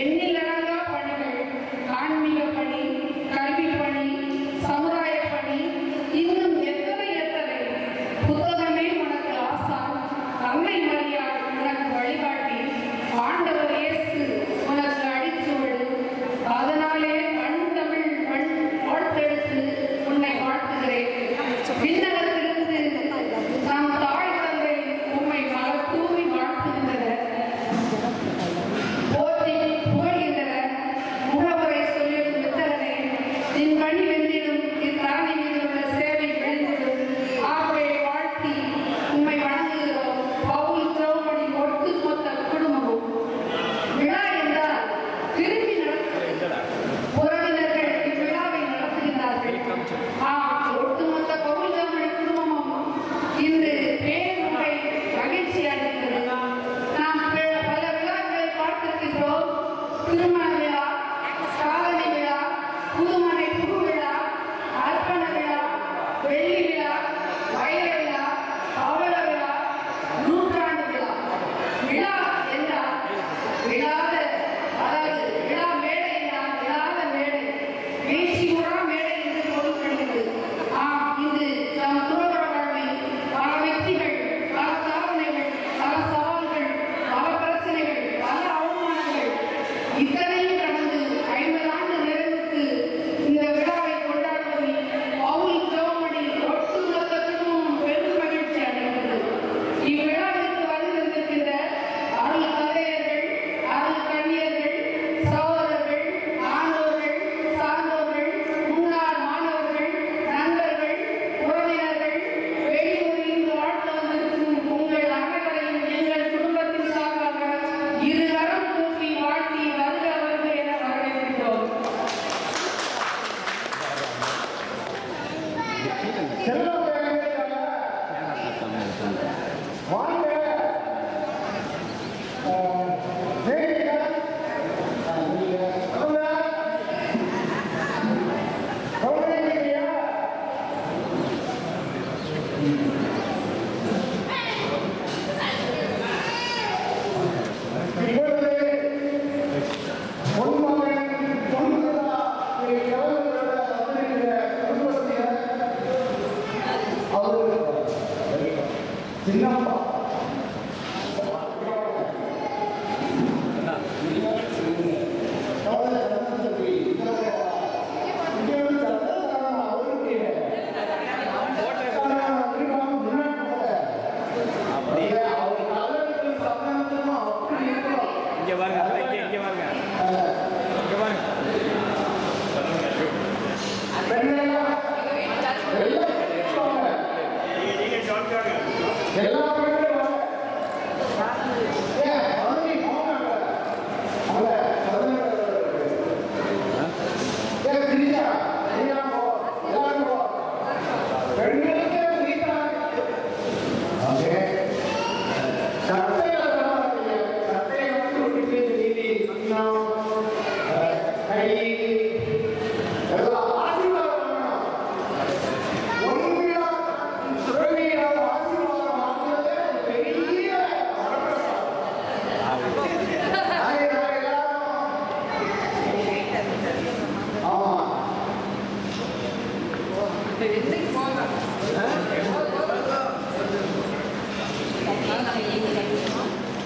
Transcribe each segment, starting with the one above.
எண்ணிலடங்கா பணிகள், ஆன்மீக பணி, கல்வி பணி, சமுதாய பணி, இன்னும் எத்தனை எத்தனை. புத்தகமே உனக்கு ஆசான், அன்னை மரியாள் உனக்கு வழிகாட்டி, ஆண்டவர் இயேசு உனக்கு அடிச்சுவடு. அதனாலே மண் தமிழ் மண் வாழ்த்தெடுத்து உன்னை வாழ்த்துகிறேன். விண்ணகத்திலிருந்து நம் தாய் தந்தை உம்மை மலர் தூவி வாழ்த்துகின்றனர், போற்றி புகழ்கின்றனர். முகவரை சொல்லும் மித்தரனே, நின் பணி வென்றிடும் இத்தரணி மீது உள்ள சேவை விழுந்திடும். ஆகவே வாழ்த்தி உம்மை வணங்குகிறோம். பவுல் திரௌபதி ஒட்டுமொத்த குடும்பமும். விழா என்றால் திரும்பி உறவினர்கள் இவ்விழாவை நடத்துகிறார்கள். ஒட்டுமொத்த பவுல் திரௌபதி குடும்பமும் இன்று பேருமுறை மகிழ்ச்சி அடைகிறது. நாம் பல விழாக்களை பார்த்திருக்கின்றோம். திருமண விழா, சாதனை விழா, புதுமனை புகு விழா, அர்ப்பண விழா, வெள்ளி விழா, வைர விழா, பவள விழா, நூற்றாண்டு விழா. விழா என்றால் விழாத, அதாவது விழா மேடை என்றால் விழாத மேடை, வீழ்ச்சி உறா மேடை என்று பொருள்படுகிறது. இது நம் துறவற வாழ்வில் பல வெற்றிகள், பல சாதனைகள், பல சவால்கள், பல பிரச்சனைகள், பல அவமானங்கள், இத்தனையும் கடந்து 50 ஆண்டு நிறைவுக்கு இந்த விழாவை கொண்டாடுவதில் பவுல் திரௌபதி ஒட்டுமொத்தத்துக்கும் பெரும் மகிழ்ச்சி அடைகிறது. இவ்விழாவிற்கு வருகின்ற அருள் தந்தையர்கள், அருள் கன்னியர்கள், சகோதரர்கள், ஆண்டோர்கள், சார்ந்தோர்கள், முன்னாள் மாணவர்கள், நண்பர்கள், உறவினர்கள், வெளியூரில் வாழ்த்து வந்திருக்கும் உங்கள் அனைவரையும் எங்கள் குடும்பத்தின் சார்பாக இருகரம் கூப்பி வாழ்த்தி வருக வருக என வரவேற்கிறோம்.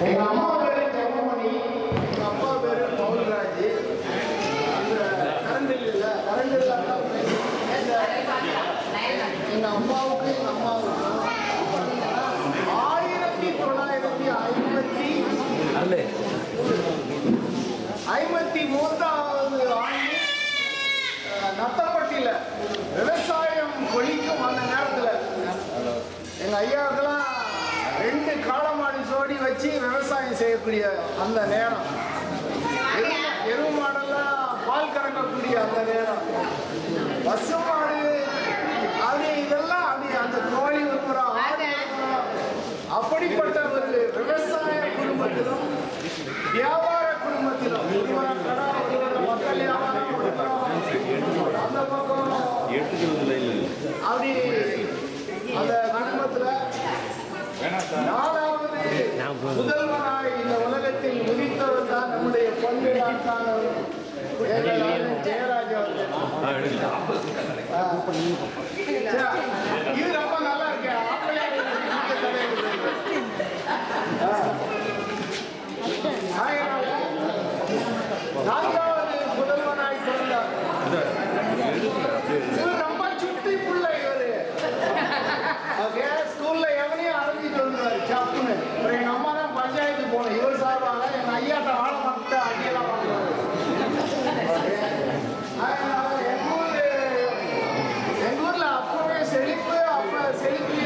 எங்க அம்மா பேரு ஜெகமணி, எங்க அப்பா பேரு பவுல்ராஜ். கரண்ட் இல்லை, கரண்ட் இல்லாம எங்க அம்மாவுக்கு எங்க அம்மாவுக்கும் 1953வது ஆண்டு நத்தப்பட்டியில் விவசாயம் கொழிக்கும் அந்த நேரத்தில் எங்க ஐயாவுக்கெல்லாம் 2 காளமாடு ஜோடி வச்சு விவசாயம் செய்யக்கூடிய அந்த நேரம், எருவு மாடெல்லாம் பால் கறக்கக்கூடிய அந்த நேரம், பசுமாடு அது இதெல்லாம் அப்படி அந்த கோழி உருமுறம், ஆடு உருமுறம், அப்படிப்பட்ட ஒரு விவசாய குடும்பத்திலும் வியாபார குடும்பத்திலும் மக்கள் வியாபாரம் அந்த பக்கம் அப்படி அந்த குடும்பத்தில் 4வது முதல்வனாய் இந்த உலகத்தில் உதித்தவர் தான் நம்முடைய பொன்விழாக்கான ஜெயராஜ் அவர்கள். இது ரொம்ப நல்லா இருக்கு. நான்காவது முதல்வனாய் பிறந்தார். இவர் ரொம்ப சுட்டி புள்ள. இவரு ஸ்கூல்ல எவனையும் அரைஞ்சிட்டு வந்துருவாரு சப்புன்னு. எங்க அம்மா தான் பஞ்சாயத்து போனோம். இவர் சார்பாக எங்க ஐயாட்ட ஆள மாட்டு அடியெல்லாம் வாங்குவாரு. எங்க ஊர்ல அப்பவே செழிப்பு, அப்ப செழிப்பு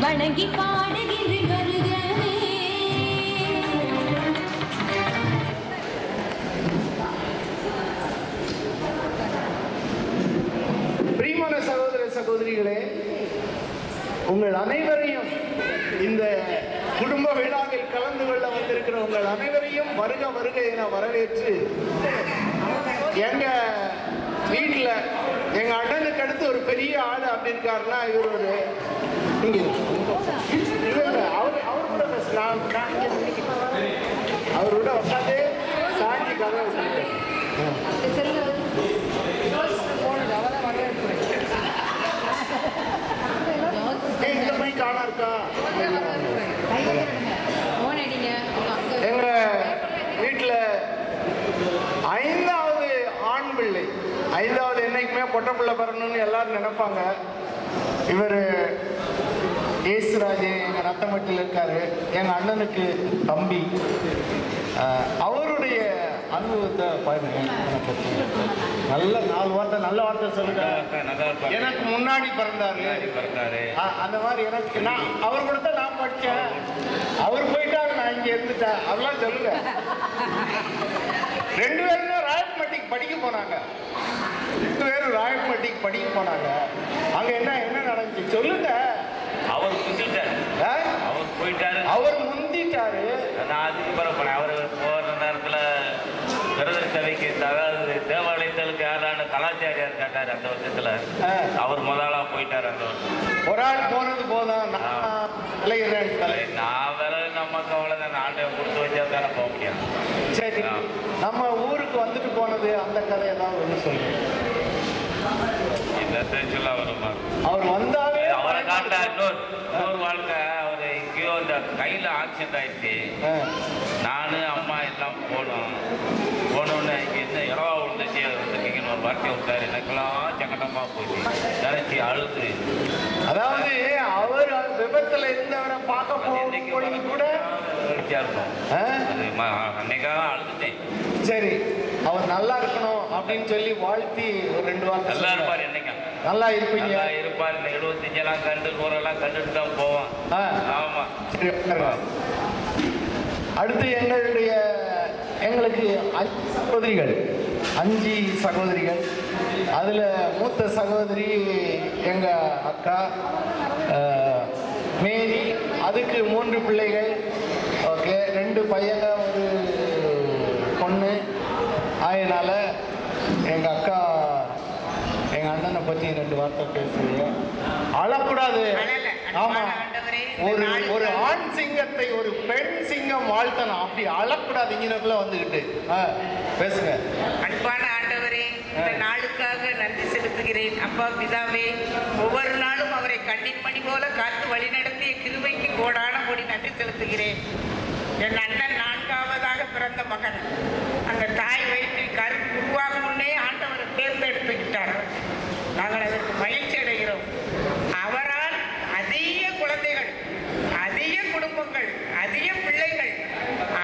வணங்கி பாடுகின்ற வருகவே. பிரியமான சகோதர சகோதரிகளே, உங்கள் அனைவரையும் இந்த குடும்ப விழாவில் கலந்து கொள்ள வந்திருக்கிற உங்கள் அனைவரையும் வருக வருக என வரவேற்று, எங்க வீட்டில் எங்க அண்ணனுக்கு அடுத்து ஒரு பெரிய ஆளு அப்படி இருக்காருன்னா இவர் ஒரு அவரோட உட்காந்து சாஞ்சி கதை விட்டுருக்கேன். பொட்டப்புள்ள பிறணும்னு எல்லாரும் நினைப்பாங்க. இவர் ஏசுராஜ் எங்கள் ரத்தமட்டில் இருக்காரு, எங்கள் அண்ணனுக்கு தம்பி. அவருடைய அனுபவத்தை பாருங்க. நல்ல 4 வார்த்தை நல்ல வார்த்தை சொல்லுங்க. எனக்கு முன்னாடி பிறந்தாரு, அந்த மாதிரி எனக்கு நான் அவர் கூட தான் நான் படித்தேன். அவர் போயிட்டாங்க, நான் இங்கே இருந்துட்டேன், அதெல்லாம் சொல்லுங்க. 2 பேருமே ராயப்பட்டிக்கு படிக்க போனாங்க. 2 பேரும் ராயப்பட்டிக்கு படிக்க போனாங்க. அங்கே என்ன நடந்துச்சு சொல்லுங்க. அவர் முந்திட்டாரு, அவர் போயிட்டாரு, அவர் முந்திட்டாரு. நான் அதுக்கு பரப்பேன். அவர் போகிற நேரத்தில் விரதர் சபைக்கு அதாவது தேவாலயத்திற்கு யாரான கலாச்சாரியார் கேட்டார். அந்த வருஷத்தில் அவர் முதலாக போயிட்டார். அந்த வருஷம் ஒரு ஆள் போனது போதும். நான் வேற நமக்கு அவ்வளோதான், ஆண்டை கொடுத்து வச்சா தானே போக முடியும். சரி, நம்ம ஊருக்கு வந்துட்டு போனது அந்த கதை ஏதாவது ஒன்று சொல்லுங்க. இந்த சொல்ல வருமா? அவர் வந்தாவே அவரை காட்டா இன்னொரு வாழ்க்கை. அவர் எங்கேயோ இந்த கையில் ஆக்சிடென்ட் ஆயிடுச்சு. நான் அம்மா எல்லாம் போனோன்னு இங்கே என்ன இரவா விழுந்துச்சு வந்துருக்கீங்கன்னு ஒரு வார்த்தையை விட்டார். எனக்கெல்லாம் சங்கடமாக போச்சு, நினைச்சி அழுது. அதாவது அவர் விபத்தில் இருந்தவரை பார்க்க போய் கூட மகிழ்ச்சியாக இருக்கும். அது அன்னைக்காக அழுதுட்டேன். சரி, அவர் நல்லா இருக்கணும் அப்படின்னு சொல்லி வாழ்த்தி ஒரு 2 வாரம் நல்லா இருப்பார். என்னைக்கா நல்லா இருப்பீங்க, நல்லா இருப்பார். இந்த 75 கண்டு 100 கண்டுட்டு தான் போவான். ஆமாம். அடுத்து எங்களுக்கு 5 சகோதரிகள், 5 சகோதரிகள். அதில் மூத்த சகோதரி எங்கள் அக்கா மேரி. அதுக்கு 3 பிள்ளைகள். ஓகே, 2 பையங்க, ஒரு பொண்ணு. அதனால் எங்கள் அக்கா எங்கள் அண்ணனை பற்றி 2 வார்த்தை பேசுவீங்க. அழக்கூடாது. ஆமாம், ஒரு ஆண் சிங்கத்தை ஒரு பெண் சிங்கம் வாழ்த்தணும். அப்படி அழக்கூடாது. இங்கனக்குள்ள வந்துக்கிட்டு பேசுங்க. அன்பான ஆண்டவரே, இந்த நாளுக்காக நன்றி செலுத்துகிறேன். அப்பா பிதாவே, ஒவ்வொரு நாளும் அவரை கண்ணின் மணி போல காத்து வழிநடத்திய கிருபைக்கு கோடான கோடி நன்றி செலுத்துகிறேன். என் அண்ணன் 4ஆவதாக பிறந்த மகன். அந்த தாய் வயிற்றில் உருவாகும் முன்னே ஆண்டவரை தேர்ந்தெடுத்துக்கிட்டார். நாங்கள் அதற்கு மகிழ்ச்சி அடைகிறோம். அவரால் அதிக குழந்தைகள், அதிக குடும்பங்கள், அதிக பிள்ளைகள்,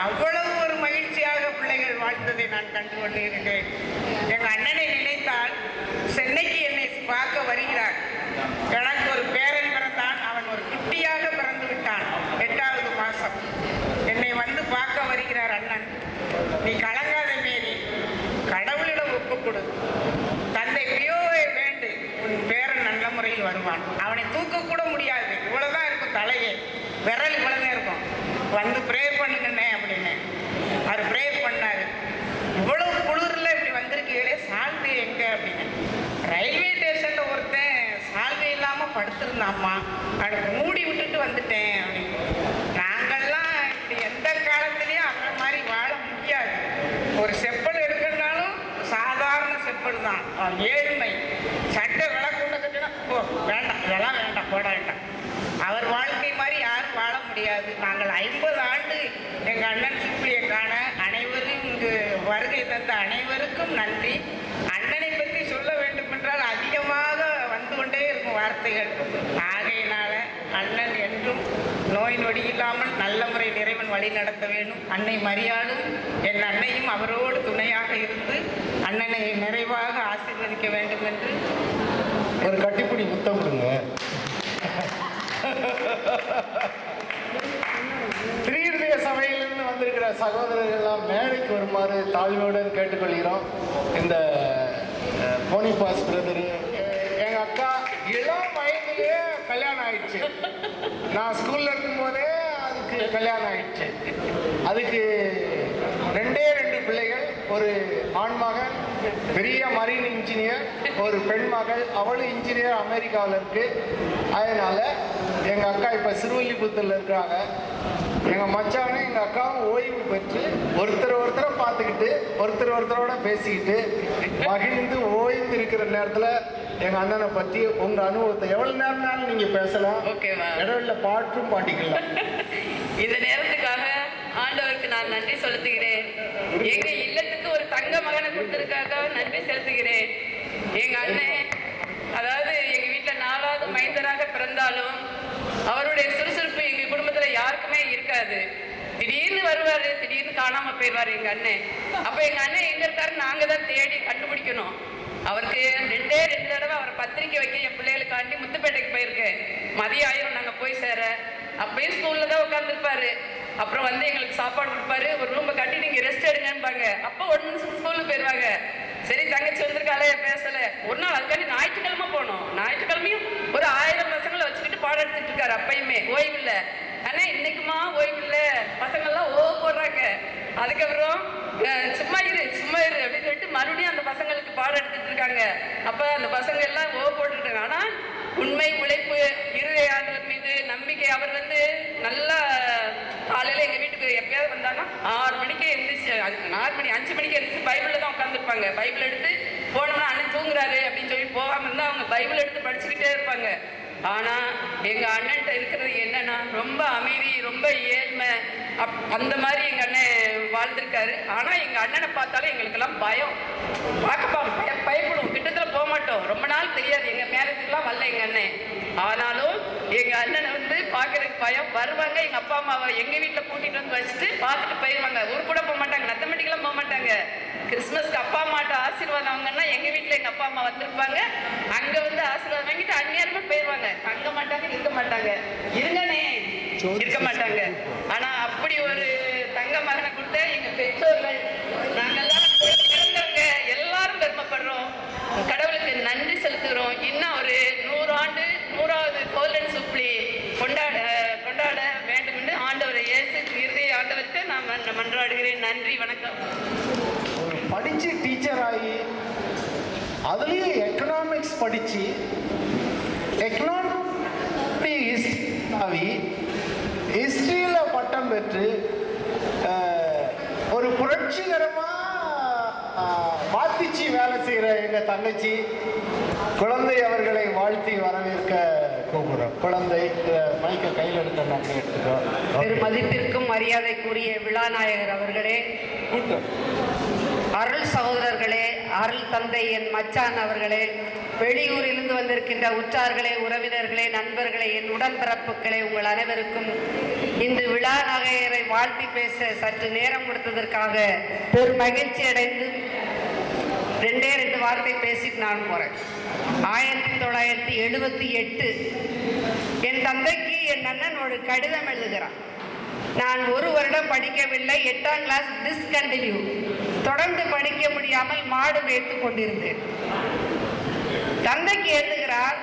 அவ்வளவு ஒரு மகிழ்ச்சியாக பிள்ளைகள் வாழ்ந்ததை நான் கண்டு கொண்டிருக்கிறேன். எங்கள் அண்ணனை நினைத்தால் சென்னைக்கு என்னை பார்க்க வருகிறார். எனக்கு ஒரு பேரன் பிறந்தான். அவன் ஒரு குட்டியாக பிறந்து விட்டான். 8வது மாதம் என்னை வந்து பார்க்க வருகிறார். அண்ணன், நீ கலங்காத மேரி, கடவுளிடம் ஒப்புக்கொடு, தந்தை பியோவை வேண்டு, உன் பேரன் நல்ல முறையில் வருவான். அவனை தூக்கக்கூட முடியாது, இவ்வளோதான் இருக்கும் தலையே, விரல் இவ்வளோதான் இருக்கும். வந்து ப்ரேயர் பண்ணுங்கண்ணே அப்படின்னு அவர் ப்ரேயர் பண்ணார். இவ்வளவு குளிரில் இப்படி வந்திருக்கீங்களே, சால்வை எங்கே அப்படின்னு. ரயில்வே ஸ்டேஷனில் ஒருத்தன் சால்வை இல்லாமல் படுத்திருந்தாம்மா, அதை மூடி விட்டுட்டு வந்துட்டேன் அப்படின்னு. நாங்கள்லாம் இப்படி எந்த காலத்துலேயும் அந்த மாதிரி வாழ முடியாது. ஒரு செப்பல் எடுக்கிறதுனாலும் சாதாரண செப்பல் தான், ஏழ்மை. சட்டை விலை கொண்டு சட்டைனா வேண்டாம், இதெல்லாம் வேண்டாம், போட வேண்டாம். அவர் வாழ்க்கை மாதிரி யாரும் வாழ முடியாது. நாங்கள் 50 ஆண்டு எங்கள் அண்ணன் சுப்ளியை காண அனைவரும் இங்கு வருகை தந்த அனைவருக்கும் நன்றி. அண்ணனை பற்றி சொல்ல வேண்டும் என்றால் அதிகமாக வந்து கொண்டே இருக்கும் வார்த்தைகள். ஆகையினால அண்ணன் என்றும் நோய் நொடி இல்லாமல் நல்ல முறை இறைவன் வழி நடத்த வேண்டும். அன்னை மரியாளும் என் அன்னையும் அவரோடு துணையாக இருந்து அண்ணனை நிறைவாக ஆசீர்வதிக்க வேண்டும் என்று ஒரு கட்டிப்பிடி முத்தம் கொடுங்க. திரீர்தய சபையிலிருந்து வந்திருக்கிற சகோதரர்கள் எல்லாம் மேடைக்கு வருமாறு தாழ்மையுடன் கேட்டுக்கொள்கிறோம். இந்த போனிபாஸ் பிரதரு, எங்கள் அக்கா இளம் வயதிலே கல்யாணம் ஆயிடுச்சு. நான் ஸ்கூலில் இருக்கும்போதே அதுக்கு கல்யாணம் ஆயிடுச்சு. அதுக்கு 2 பிள்ளைகள், ஒரு ஆண் மகன் பெரிய மரீன் இன்ஜினியர், ஒரு பெண் மகள், அவளும் இன்ஜினியர், அமெரிக்காவில் இருக்கு. அதனால எங்கள் அக்கா இப்போ சிறுவல்லிபுத்தூரில் இருக்கிறாங்க. எங்கள் மச்சானும் எங்கள் அக்காவும் ஓய்வு பெற்று ஒருத்தரை பார்த்துக்கிட்டு ஒருத்தரோட பேசிக்கிட்டு மகிழ்ந்து ஓய்ந்து இருக்கிற நேரத்தில் எங்கள் அண்ணனை பற்றி உங்கள் அனுபவத்தை எவ்வளோ நேரம்னாலும் நீங்கள் பேசலாம். ஓகேவா? இடவில்ல பாட்டும் பாட்டிக்கலாம். இந்த நேரத்துக்காக ஆண்டவருக்கு நான் நன்றி செலுத்துகிறேன். எங்க இல்லத்துக்கு ஒரு தங்க மகனை கொடுத்ததுக்காக நன்றி செலுத்துகிறேன். எங்க அண்ணன் அதாவது எங்க வீட்டுல 4வது மைந்தராக பிறந்தாலும் அவருடைய சுறுசுறுப்பு எங்க குடும்பத்துல யாருக்குமே இருக்காது. திடீர்னு வருவாரு, திடீர்னு காணாம போயிடுவாரு எங்க அண்ணன். அப்ப எங்க அண்ணன் எங்க இருக்காரு நாங்க தான் தேடி கண்டுபிடிக்கணும். அவருக்கு 2 தடவை அவரை பத்திரிக்கை வைக்க என் பிள்ளைகளுக்காண்டி முத்துப்பேட்டைக்கு போயிருக்கேன். மதியம் ஆயிரம் நாங்க போய் சேர. அப்பயும் ஸ்கூல்ல தான் உட்காந்துருப்பாரு. அப்புறம் வந்து எங்களுக்கு சாப்பாடு கொடுப்பாரு. ஒரு ரூமை கட்டி நீங்க ரெஸ்ட் எடுங்கன்பாங்க. அப்போ 1 நிமிஷம் ஸ்கூலுக்கு போயிடுவாங்க. சரி தங்கச்சி வந்திருக்காளே பேசல. ஒரு நாள் அதுக்காண்டி ஞாயிற்றுக்கிழமை போனோம். ஞாயிற்றுக்கிழமையும் ஒரு 1000 பசங்களை வச்சுக்கிட்டு பாடம் எடுத்துட்டு இருக்காரு. அப்பயுமே ஓய்வு இல்லை. ஆனா இன்னைக்குமா ஓய்வு இல்லை, பசங்கள்லாம் போடுறாங்க. அதுக்கப்புறம் சும்மா இரு அப்படின்னு சொல்லிட்டு மறுபடியும் அந்த பசங்களுக்கு பாடம் எடுத்துட்டு இருக்காங்க. அப்ப அந்த பசங்க எல்லாம் போட்டுருக்காங்க. ஆனா உண்மை உழைப்பு, இறுதி ஆண்டவர் மீது நம்பிக்கை. அவர் வந்து நல்லா காலையில எங்க வீட்டுக்கு எப்பயாவது வந்தாங்கன்னா 6 மணிக்கு எழுந்திரிச்சு, 4 மணி 5 மணிக்கு எழுந்திரிச்சு பைபிள்ல தான் உட்காந்துருப்பாங்க. பைபிள் எடுத்து போனோம்னா அண்ணன் தூங்குறாரு அப்படின்னு சொல்லி போகாம இருந்தா அவங்க பைபிள் எடுத்து படிச்சுக்கிட்டே இருப்பாங்க. ஆனா எங்க அண்ணன்ட்ட இருக்கிறது என்னன்னா ரொம்ப அமைதி, ரொம்ப ஏழ்மை. அந்த மாதிரி எங்க அண்ணன் வாழ்ந்திருக்காரு. ஆனா எங்க அண்ணனை பார்த்தாலும் எங்களுக்கெல்லாம் பயம். பயப்படுவோம், கிட்டத்துல போக மாட்டோம். ரொம்ப நாள் தெரியாது, எங்க மேரேஜுக்குலாம் வரல எங்க அண்ணன். ஆனாலும் எங்க அண்ணனை வந்து பாக்குறதுக்கு பயம். வருவாங்க, எங்க அப்பா அம்மாவை எங்க வீட்டுல கூட்டிட்டு வந்து வச்சுட்டு பார்த்துட்டு போயிடுவாங்க. ஊர் கூட போக மாட்டாங்க, நத்தமட்டிக்கெல்லாம் போக மாட்டாங்க. கிறிஸ்மஸ்க்கு அப்பா அம்மாட்ட ஆசீர்வாதம் வாங்கன்னா எங்க வீட்டுல எங்க அப்பா அம்மா வந்திருப்பாங்க. அங்க வந்து ஆசீர்வாதம் வாங்கிட்டு அந்நேரமே போயிடுவாங்க. தங்க மாட்டாங்க, இருக்க மாட்டாங்க, இருங்கனே இருக்க மாட்டாங்க. ஆனா அப்படி ஒரு தங்க மகனை கொடுத்த எங்க பெற்றோர்கள் நாங்கெல்லாம் பிறந்தவங்க எல்லாரும் பெருமைப்படுறோம். கடவுளுக்கு நன்றி செலுத்துகிறோம். இன்னும் ஒரு 100 ஆண்டு 100வது கோல்டன் சுப்ளி கொண்டாட வேண்டும் என்று ஆண்டவரை இயேசு இறுதி ஆண்டவருக்கு நான் மன்றாடுகிறேன். நன்றி, வணக்கம். படிச்சு டீச்சர் ஆகி அதுலேயும் எக்கனாமிக்ஸ் படித்து ஹிஸ்ட்ரியில் பட்டம் பெற்று ஒரு புரட்சிகரமாக வாத்திச்சு வேலை செய்கிற எங்கள் தங்கச்சி குழந்தை அவர்களை வாழ்த்தி வரவேற்க கூப்பிடுறோம். குழந்தை மைக்க கையில் எடுக்க நாங்கள் எடுத்துக்கிறோம். பெருமதிப்பிற்கும் மரியாதைக்குரிய விழாநாயகர் அவர்களே, அருள் சகோதரர்களே, அருள் தந்தை என் மச்சான் அவர்களே, வெளியூரிலிருந்து வந்திருக்கின்ற உற்றார்களே, உறவினர்களே, நண்பர்களே, என் உடன்பிறப்புகளே, உங்கள் அனைவருக்கும் இன்று விழாநாயகரை வாழ்த்தி பேச சற்று நேரம் கொடுத்ததற்காக பெரும் மகிழ்ச்சி அடைந்து 2 வார்த்தை பேசிட்டு நான் போறேன். 1978 என் தந்தைக்கு என் அண்ணன் ஒரு கடிதம் எழுதுகிறான். நான் 1 வருடம் படிக்கவில்லை, 8ஆம் கிளாஸ் டிஸ்கண்டினியூ, தொடர்ந்து படிக்க முடியாமல் மாடு மேய்த்து கொண்டிருந்தேன். தந்தைக்கு எழுதுகிறார்,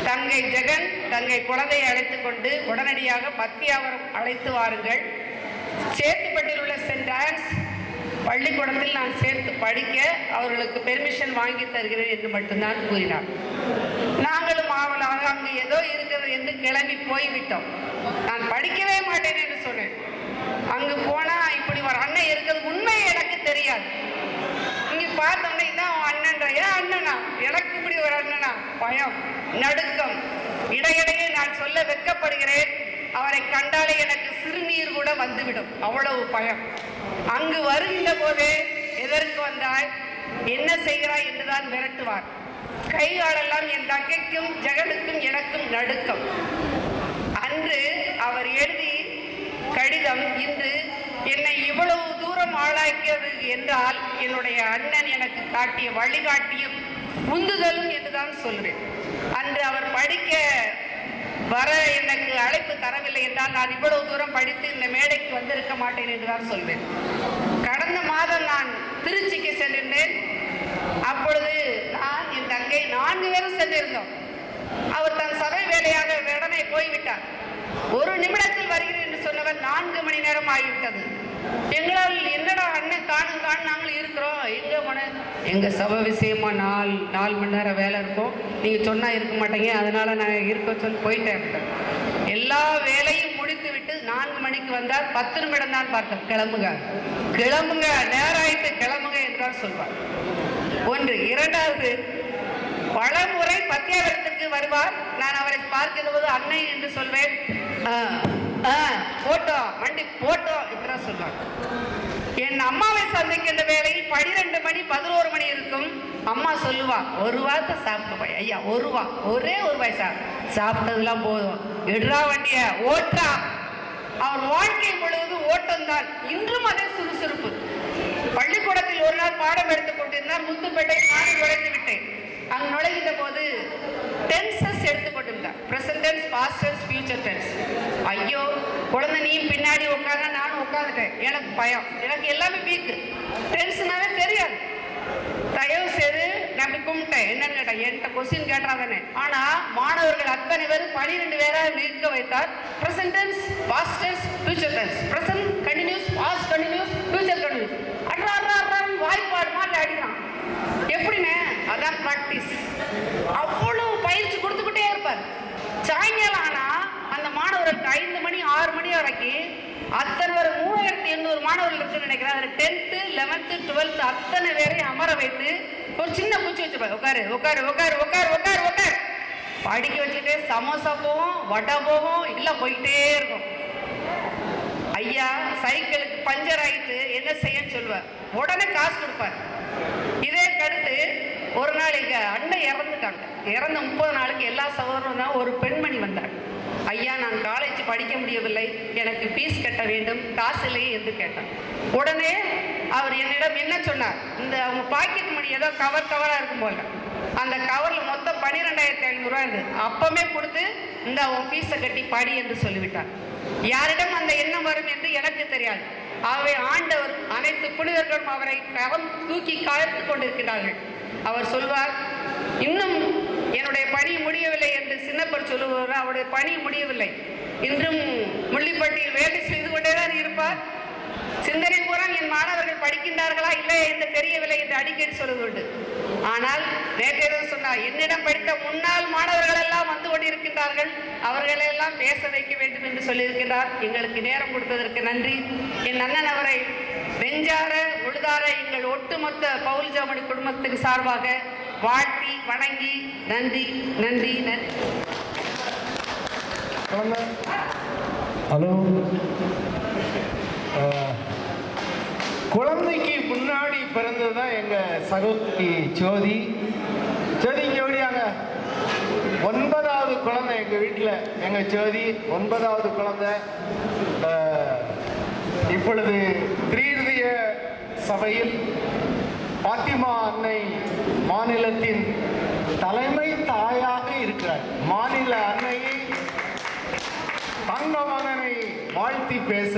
தங்கை ஜெகன் தங்கை குழந்தையை அழைத்துக் கொண்டு உடனடியாக பத்தியாவரம் அழைத்து வாருங்கள். சேத்துப்பட்டில் உள்ள சென்ட் ஆன்ஸ் பள்ளிக்கூடத்தில் நான் சேர்த்து படிக்க அவர்களுக்கு பெர்மிஷன் வாங்கி தருகிறேன் என்று மட்டும்தான் கூறினார். நாங்களும் ஆவலாக அங்கு ஏதோ இருக்கிறது என்று கிளம்பி போய்விட்டோம். நான் படிக்கவே மாட்டேன் என்று சொன்னேன். அங்கு போனா இப்படி ஒரு அண்ணன் இருக்கிறது உண்மை எனக்கு தெரியாது. இங்க பார்த்தோம்னா இதான் அண்ணன்ற, ஏன் அண்ணனா, எனக்கு இப்படி ஒரு அண்ணனா, பயம், நடுக்கம். இடையிடையே நான் சொல்ல வெட்கப்படுகிறேன். அவரை கண்டாலே எனக்கு சிறுநீர் கூட வந்துவிடும், அவ்வளவு பயம். அங்கு வருகின்ற போதே எதற்கு வந்தாய், என்ன செய்கிறாய் என்றுதான் விரட்டுவார். கைகாலெல்லாம் என் தங்கைக்கும் ஜெகனுக்கும் எனக்கும் நடுக்கம். அன்று அவர் எழுதி கடிதம் இன்று என்னை இவ்வளவு தூரம் ஆளாக்கியது என்றால் என்னுடைய அண்ணன் எனக்கு காட்டிய வழிகாட்டியும் உந்துதலும் என்றுதான் சொல்வேன். அன்று அவர் படிக்க வர எனக்கு அழைப்பு தரவில்லை என்றால் நான் இவ்வளவு தூரம் படித்து இந்த மேடைக்கு வந்திருக்க மாட்டேன் என்றுதான் சொல்வேன். கடந்த மாதம் நான் திருச்சிக்கு சென்றிருந்தேன். அப்பொழுது நான் என் தங்கை 4 பேரும் சென்றிருந்தோம். அவர் தன் சபை வேலையாக உடனே போய்விட்டார். 1 நிமிடத்தில் வருகிறேன் என்று சொன்னவர் 4 மணி நேரம் ஆகிவிட்டது. எங்களால் என்னடா அண்ணன் காணும் நாங்கள் இருக்கிறோம், எங்க போன எங்க சபை விஷயமா 4 மணி நேரம் வேலை இருக்கும், நீங்க சொன்னா இருக்க மாட்டீங்க, அதனால நான் இருக்க சொல்லி போயிட்டேன். எல்லா வேலையும் முடித்து விட்டு 4 மணிக்கு வந்தால் 10 நிமிடம் தான் பார்த்தோம். கிளம்புங்க நேரம் ஆயிட்டு கிளம்புங்க என்றுதான் சொல்வார். 1. 2வது, பலமுறை பத்தியாவரத்துக்கு வருவார். நான் அவரை பார்க்கிற போது அன்னை என்று சொல்வேன். போட்டோம் வண்டி போட்டோம் இப்படிதான் சொல்வார். என் அம்மாவை சந்திக்கின்ற வேளையில் 12 மணி 11 மணி இருக்கும். அம்மா சொல்லுவா, ஒரு வாரத்தை சாப்பிட்டு ஐயா, ஒரே ஒரு வாய் சாப்பிட்டதுலாம் போதும், எடுறா வண்டிய ஓட்டா. அவர் வாழ்க்கை முழுவதும் ஓட்டம்தான். இன்றும் அதே சுறுசுறுப்பு. பள்ளிக்கூடத்தில் ஒரு நாள் பாடம் எடுத்துக் கொண்டிருந்தார். முத்துப்பேட்டை நானும் நுழைந்து விட்டேன். அங்கு நுழைகின்ற போது டென்சஸ் எடுத்துக்கொண்டிருந்தார். Present tense, past tense, future tense. ஐயோ, குழந்தை நீயும் பின்னாடி உட்காந்து நானும் உட்காந்துட்டேன். எனக்கு பயம், எனக்கு எல்லாமே வீக்கு, டென்ஷனாவே தெரியாது. தயவு செய்து நான் அப்படி கும்பிட்டேன். என்னன்னு கேட்டேன், என்கிட்ட கொஸ்டின் கேட்டாதானே. ஆனா மாணவர்கள் அத்தனை பேரும் 12 பேராக நிற்க வைத்தார். Present tense, past tense, future tense. Present continuous, past continuous, future continuous. வாய்ப்பாடு மாதிரி அடிக்கிறான். எப்படின்னு? அதான் பிராக்டிஸ். அவ்வளவு பயிற்சி கொடுத்துக்கிட்டே இருப்பார். சாயங்காலம் ஆனா அந்த மாணவர்களுக்கு 5 மணி 6 மணி வரைக்கும் அத்தனை ஒரு 3800 மாணவர்கள் இருக்குன்னு நினைக்கிறேன். அதில் 10th 11th 12th அத்தனை பேரையும் அமர வைத்து ஒரு சின்ன குச்சி வச்சுப்பாரு. உட்காரு உட்காரு உட்காரு உட்காரு உட்காரு உட்காரு படிக்க வச்சுட்டு சமோசா போவோம், வடை போவோம், இல்லை போயிட்டே இருக்கும். ஐயா சைக்கிளுக்கு பஞ்சர் ஆயிட்டு என்ன செய்யன்னு சொல்லுவார். உடனே காசு கொடுப்பார். இதே கருத்து ஒரு நாள் எங்க அண்ணன் இறந்துட்டாங்க. இறந்த 30 நாளுக்கு எல்லா சகோதரரும் ஒரு பெண்மணி வந்தார். ஐயா, நான் காலேஜ் படிக்க முடியவில்லை, எனக்கு ஃபீஸ் கட்ட வேண்டும், காசு இல்லையே என்று கேட்டான். உடனே அவர் என்னிடம் என்ன சொன்னார், இந்த அவங்க பாக்கெட் மணி ஏதோ கவராக இருக்கும் போல, அந்த கவரில் மொத்தம் 12,500 இருந்தது. அப்பமே கொடுத்து இந்த அவன் ஃபீஸை கட்டி படி என்று சொல்லிவிட்டார். யாரிடம் அந்த எண்ணம் வரும் என்று எனக்கு தெரியாது. ஆகவே ஆண்டவர் அனைத்து புனிதர்களும் அவரை கரம் தூக்கி காத்து கொண்டிருக்கிறார்கள். அவர் சொல்வார், இன்னும் என்னுடைய பணி முடியவில்லை என்று சின்னப்பர் சொல்லுவார். அவருடைய பணி முடியவில்லை, இன்றும் முள்ளிப்பட்டியில் வேலை செய்து கொண்டேதான் இருப்பார். சிந்தனை பூரா என் மாணவர்கள் படிக்கின்றார்களா இல்லை என்று தெரியவில்லை என்று அடிக்கடி சொல்லுவது. ஆனால் நேற்று சொன்னார், என்னிடம் படித்த முன்னாள் மாணவர்கள் எல்லாம் வந்து கொண்டிருக்கின்றார்கள், அவர்களெல்லாம் பேச வைக்க வேண்டும் என்று சொல்லியிருக்கிறார். எங்களுக்கு நேரம் கொடுத்ததற்கு நன்றி. என் அண்ணன் அவரை நெஞ்சார உழுதார எங்கள் ஒட்டுமொத்த பவுல் ஜாமணி குடும்பத்துக்கு சார்பாக வாழ்த்தி வணங்கி நன்றி நன்றி நன்றி. ஹலோ, குழந்தைக்கு முன்னாடி பிறந்தது தான் எங்கள் சகோதரி ஜோதி. ஜோதி இங்கே ஓடியாங்க. 9வது குழந்தை எங்கள் வீட்டில். எங்கள் ஜோதி 9வது குழந்தை. இப்பொழுது திரீர்திய சபையில் பாத்திமா அன்னை மாநிலத்தின் தலைமை தாயாக இருக்கிறார். மாநில அன்னையை தங்க மகனை வாழ்த்தி பேச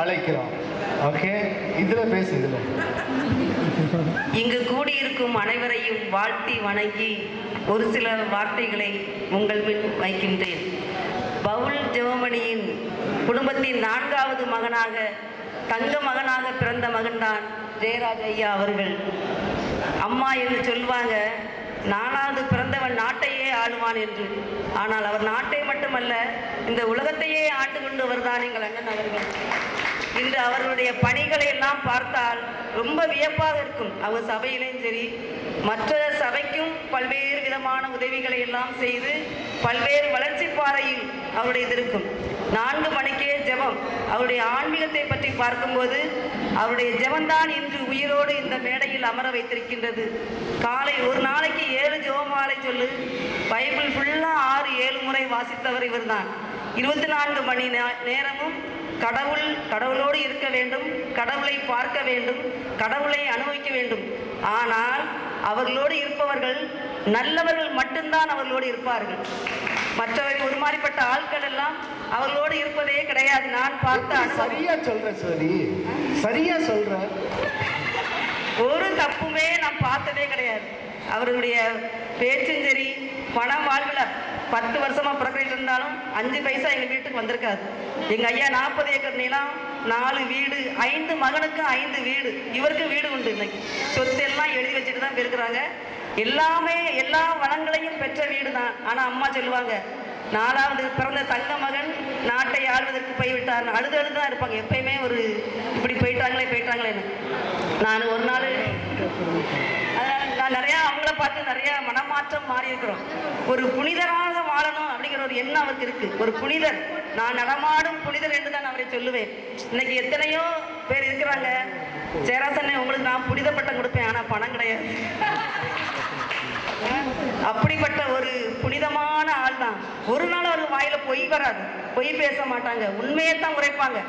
அழைக்கிறோம். ஓகே, இதுல பேசு. இதுல இங்கு கூடியிருக்கும் அனைவரையும் வாழ்த்தி வணங்கி ஒரு சில வார்த்தைகளை உங்கள் முன் வைக்கின்றேன். பவுல் ஜெவமணியின் குடும்பத்தின் 4வது மகனாக, தங்க மகனாக பிறந்த மகன்தான் ஜெயராஜ் ஐயா அவர்கள். அம்மா என்று சொல்வாங்க, 4வது பிறந்தவன் நாட்டையே ஆளுவான் என்று. ஆனால் அவர் நாட்டை மட்டுமல்ல, இந்த உலகத்தையே ஆண்டு கொண்டவர் தான் எங்கள் அண்ணன் அவர்கள். இன்று அவர்களுடைய பணிகளை எல்லாம் பார்த்தால் ரொம்ப வியப்பாக இருக்கும். அவர் சபையிலையும் சரி, மற்ற சபைக்கும் பல்வேறு விதமான உதவிகளை எல்லாம் செய்து பல்வேறு வளர்ச்சி பாதையில் அவருடைய இது இருக்கும். 4 மணிக்கே ஜெபம். அவருடைய ஆன்மீகத்தை பற்றி பார்க்கும்போது அவருடைய ஜெபம்தான் இன்று உயிரோடு இந்த மேடையில் அமர வைத்திருக்கின்றது. காலை ஒரு நாளைக்கு 7 ஜெபமாலை சொல்லு, பைபிள் ஃபுல்லாக 6-7 முறை வாசித்தவர் இவர் தான். 24 மணி நேரமும் கடவுளோடு இருக்க வேண்டும், கடவுளை பார்க்க வேண்டும், கடவுளை அனுபவிக்க வேண்டும். ஆனால் அவர்களோடு இருப்பவர்கள் நல்லவர்கள் மட்டும்தான் அவர்களோடு இருப்பார்கள். மற்றவர்கள் ஒரு மாதிரிப்பட்ட ஆட்கள் எல்லாம் அவர்களோடு இருப்பதே கிடையாது. நான் பார்த்த சரியா சொல்ற, சரி சரியா சொல்ற, ஒரு தப்புமே நான் பார்த்ததே கிடையாது. அவர்களுடைய பேச்சும் சரி, பணம் வாழ்வில் 10 வருஷமா புறக்கணிட்டு இருந்தாலும் 5 பைசா எங்கள் வீட்டுக்கு வந்திருக்காது. எங்கள் ஐயா 40 ஏக்கர் நிலம், 4 வீடு, 5 மகனுக்கு 5 வீடு, இவருக்கு வீடு உண்டு. இன்னைக்கு சொத்து எல்லாம் எழுதி வச்சுட்டு தான் இருக்கிறாங்க. எல்லாமே எல்லா வளங்களையும் பெற்ற வீடு தான். ஆனால் அம்மா சொல்லுவாங்க, 4வது பிறந்த தங்க மகன் நாட்டை ஆள்வதற்கு போய்விட்டார். அழுது தான் இருப்பாங்க எப்பயுமே. ஒரு இப்படி போயிட்டாங்களேன்னு. நான் ஒரு நாள் நான் நிறையா அவங்கள பார்த்து நிறையா மனமாற்றம் மாறி இருக்கிறோம். ஒரு புனிதராக வாழணும் அப்படிங்கிற ஒரு எண்ணம் அவருக்கு இருக்கு. ஒரு புனிதர், நான் நடமாடும் புனிதர் என்று தான் அவரை நான் சொல்லுவேன். இன்னைக்கு எத்தனையோ பேர் இருக்கிறாங்க. ஜெயராசன் உங்களுக்கு நான் புனித பட்டம் கொடுப்பேன், ஆனால் பணம் கிடையாது. அப்படிப்பட்ட ஒரு புனிதமான ஆள் தான். ஒரு நாள் அவர் வாயில பொய் வராது, பொய் பேச மாட்டாங்க, உண்மையை தான் உரைப்பாங்க.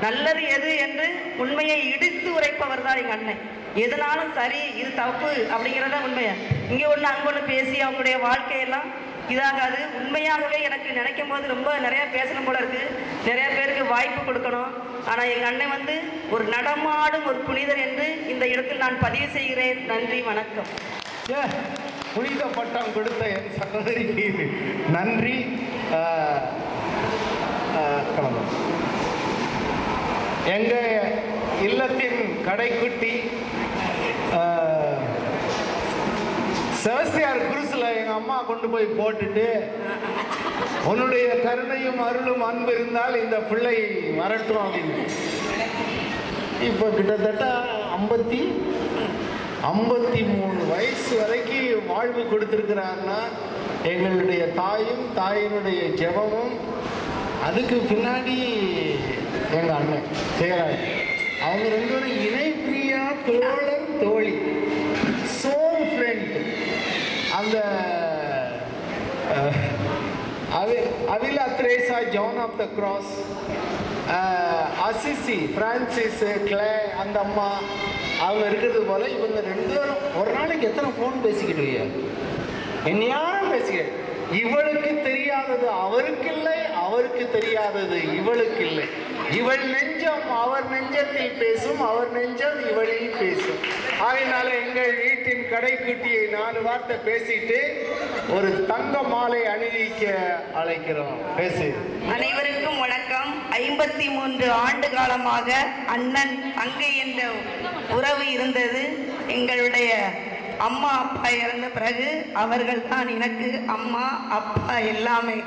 நல்லது எது என்று உண்மையை இடித்து உரைப்பவர் தான் எங்கள் அண்ணன். எதுனாலும் சரி இது தப்பு அப்படிங்கிறத உண்மையா. இங்கே ஒன்று அங்கே ஒன்று பேசி அவங்களுடைய வாழ்க்கையெல்லாம் இதாகாது. உண்மையாகவே எனக்கு நினைக்கும் போது ரொம்ப நிறையா பேசணும் போல இருக்குது. நிறைய பேருக்கு வாய்ப்பு கொடுக்கணும். ஆனால் எங்கள் அண்ணன் வந்து ஒரு நடமாடும் ஒரு புனிதர் என்று இந்த இடத்தில் நான் பதிவு செய்கிறேன். நன்றி, வணக்கம். புனித பட்டம் கொடுத்த என் சகோதரிக்கு நன்றி. எங்க இல்லத்தின் கடைக்குட்டி செவஸ்தியார் குருசுல எங்க அம்மா கொண்டு போய் போட்டுட்டு, உன்னுடைய கருணையும் அருளும் அன்பு இருந்தால் இந்த பிள்ளை வரட்டும் அப்படின்னு. இப்போ கிட்டத்தட்ட 53 வயசு வரைக்கும் வாழ்வு கொடுத்துருக்கிறாருன்னா எங்களுடைய தாயும் தாயினுடைய ஜெபமும், அதுக்கு பின்னாடி எங்கள் அண்ணன் சேராஜ். அவங்க 2 பேரும் இணைப்பிரியா தோழர் தோழி, சோல் ஃப்ரெண்ட். அந்த Avila Teresa John of the Cross, Assisi Francis கிளே அந்த அம்மா அவங்க இருக்கிறது போல இவங்க 2 பேரும் ஒரு நாளைக்கு எத்தனை ஃபோன் பேசிக்கிட்டு என்னையாரும் பேசிக்க. இவளுக்கு தெரியாதது அவருக்கு இல்லை, அவருக்கு தெரியாதது இவளுக்கு இல்லை. இவள் நெஞ்சம் அவர் நெஞ்சத்தில் பேசும், அவர் நெஞ்சம் இவளில் பேசும். அதனால எங்கள் வீட்டின் கடைக்குட்டியை 4 வார்த்தை பேசிட்டு ஒரு தங்க மாலை அணிவிக்க அழைக்கிறோம். பேசு. அனைவருக்கும் வணக்கம். 53 ஆண்டு காலமாக அண்ணன் தங்கை என்ற உறவு இருந்தது. எங்களுடைய அம்மா அப்பா இறந்த பிறகு அவர்கள் தான் எனக்கு அம்மா அப்பா எல்லாமே.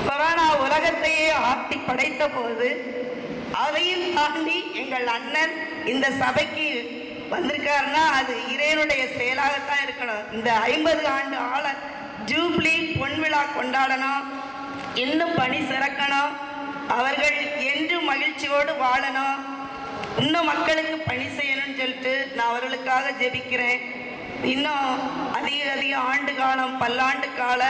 கொரோனா உலகத்தையே ஆட்டி படைத்த போது அதையும் தாண்டி எங்கள் அண்ணன் இந்த சபைக்கு வந்திருக்காருன்னா அது இறைவனுடைய செயலாகத்தான் இருக்கணும். இந்த 50 ஆண்டு ஆள ஜூப்ளி பொன்விழா கொண்டாடணும், இன்னும் பணி சிறக்கணும், அவர்கள் என்று மகிழ்ச்சியோடு வாழணும், இன்னும் மக்களுக்கு பணி செய்யணும்னு சொல்லிட்டு நான் அவர்களுக்காக ஜெபிக்கிறேன். இன்னும் அதிக ஆண்டு காலம், பல்லாண்டு கால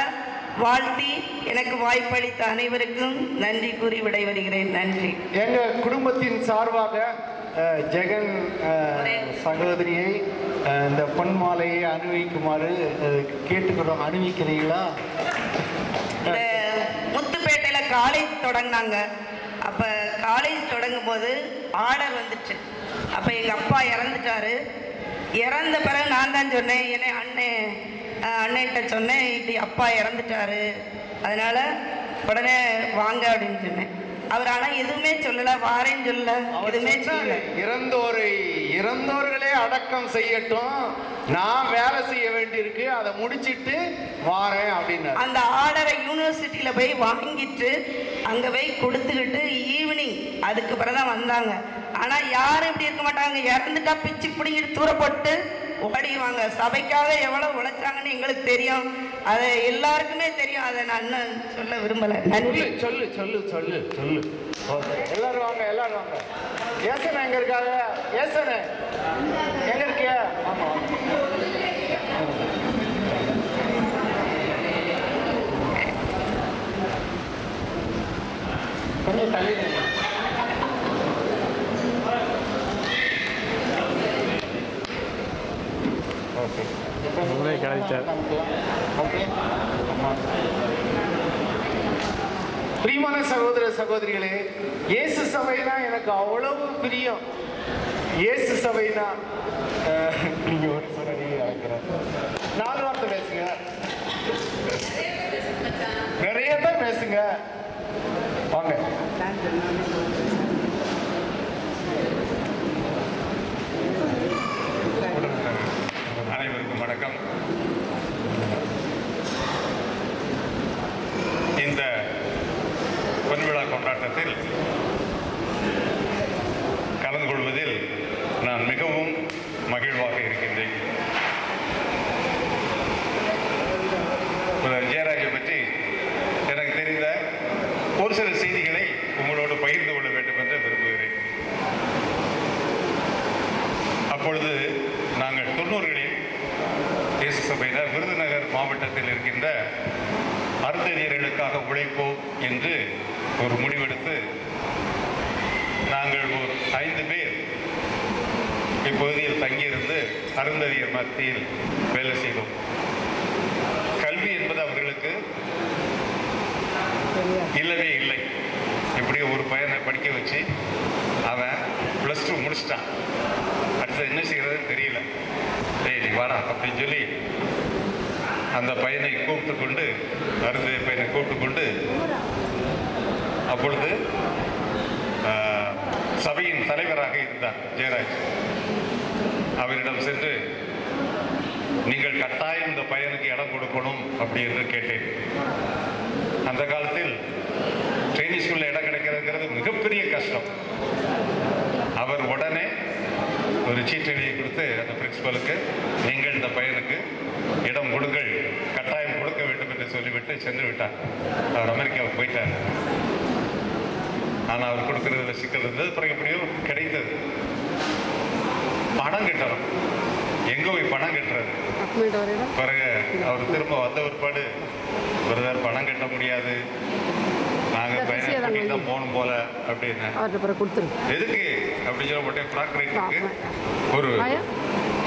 வாழ்த்தி எனக்கு வாய்ப்பளித்த அனைவருக்கும் நன்றி கூறி விடைபெறுகிறேன். நன்றி. எங்கள் குடும்பத்தின் சார்பாக ஜெகன் சகோதரியை இந்த பொன் மாலையை அணிவிக்குமாறு கேட்டுக்கிறோம். அணிவிக்கிறீங்களா? இந்த முத்துப்பேட்டையில் காலேஜ் தொடங்கினாங்க. அப்போ காலேஜ் தொடங்கும் போது ஆர்டர் வந்துச்சு. அப்போ எங்கள் அப்பா இறந்துட்டாரு. இறந்த பிறகு நான் தான் சொன்னேன், என்னை அண்ணன்கிட்ட சொன்னேன், இப்படி அப்பா இறந்துட்டாரு, அதனால் உடனே வாங்க அப்படின்னு சொன்னேன். அவர் ஆனால் எதுவுமே சொல்லலை, வாரேன்னு சொல்லல, எதுவுமே சொல்லலை. இறந்தோர்களே அடக்கம் செய்யட்டும், நான் வேலை செய்ய வேண்டியிருக்கு, அதை முடிச்சிட்டு வாரேன் அப்படின்னு. அந்த ஆர்டரை யூனிவர்சிட்டியில் போய் வாங்கிட்டு அங்கே போய் கொடுத்துக்கிட்டு ஈவினிங் அதுக்கு பிறகு தான் வந்தாங்க. ஆனால் யாரும் இப்படி இருக்க மாட்டாங்க, இறந்துட்டா பிச்சு பிடிங்கிட்டு தூரப்பட்டு ஓடிடுவாங்க. சபைக்காக எவ்வளோ உழைச்சாங்கன்னு எங்களுக்கு தெரியும், அதை எல்லாருக்குமே தெரியும். அதை நான் சொல்ல விரும்பலை. நன்றி. சொல்லு சொல்லு சொல்லு சொல்லு. எல்லாரும் வாங்க, எல்லாரும் வாங்க. ஏசனை எங்க இருக்காங்க? ஏசனை எங்க இருக்கியா? ஆமா கொஞ்சம் தள்ளி. ஓகே, பிரியமான சகோதர சகோதரிகளே, இயேசு சபைனா எனக்கு அவ்வளவு பிரியம். இயேசு சபைனா நீங்க ஒரு சொல்லி அழைக்கிறேன். 4 வார்த்தை பேசுங்க, நிறைய தான் பேசுங்க. வாங்க. அனைவருக்கும் வணக்கம். இந்த பொன்விழா கொண்டாட்டத்தில் கலந்து கொள்வதில் நான் மிகவும் மகிழ்வாக இருக்கின்றேன். ஜெயராஜை பற்றி எனக்கு தெரிந்த ஒரு சில செய்திகளை உங்களோடு பகிர்ந்து கொள்ள வேண்டும் என்று விரும்புகிறேன். அப்பொழுது நாங்கள் 90களில் தேசிய சபையினர் விருதுநகர் மாவட்டத்தில் இருக்கின்ற அருந்ததியர்களுக்காக உழைப்போம் என்று ஒரு முடிவெடுத்து நாங்கள் ஒரு 5 பேர் இப்பகுதியில் தங்கியிருந்து அருந்ததியர் மத்தியில் வேலை செய்தோம். கல்வி என்பது அவர்களுக்கு இல்லவே இல்லை. இப்படியே ஒரு பையனை படிக்க வச்சு அவன் +2 முடிச்சிட்டான். அடுத்தது என்ன செய்யறதுன்னு தெரியல. டேய் நீ வாடா அப்படின்னு சொல்லி அந்த பையனை கூப்பிட்டு கொண்டு, அருந்ததியர் பையனை கூப்பிட்டு கொண்டு, அப்பொழுது சபையின் தலைவராக இருந்தார் ஜெயராஜ். அவரிடம் சென்று நீங்கள் கட்டாயம் இந்த பையனுக்கு இடம் கொடுக்கணும் அப்படி என்று கேட்டேன். அந்த காலத்தில் ட்ரெயினிங் ஸ்கூலில் இடம் கிடைக்கிறதுங்கிறது மிகப்பெரிய கஷ்டம். அவர் உடனே ஒரு சீட்டு எழுதி கொடுத்து அந்த பிரின்சிபலுக்கு, நீங்கள் இந்த பையனுக்கு இடம் கொடுங்கள், கட்டாயம் கொடுக்க வேண்டும் என்று சொல்லிவிட்டு சென்று விட்டார். அவர் அமெரிக்காவுக்கு போயிட்டார். ஆனால் அவர் கொடுக்கறதுல சிக்கல் இருந்தது. பிறகு எப்படியோ கிடைத்தது. பணம் கட்டணும். எங்கே போய் பணம் கட்டுறது? பிறகு அவர் திரும்ப வந்த பிற்பாடு பிரதர் பணம் கட்ட முடியாது, நாங்கள் பையனை கூட்டிட்டு தான் போகணும் போல அப்படின்னு. எதுக்கு அப்படின்னு சொல்ல போட்டேன். ப்ராக்ரேட்டுக்கு ஒரு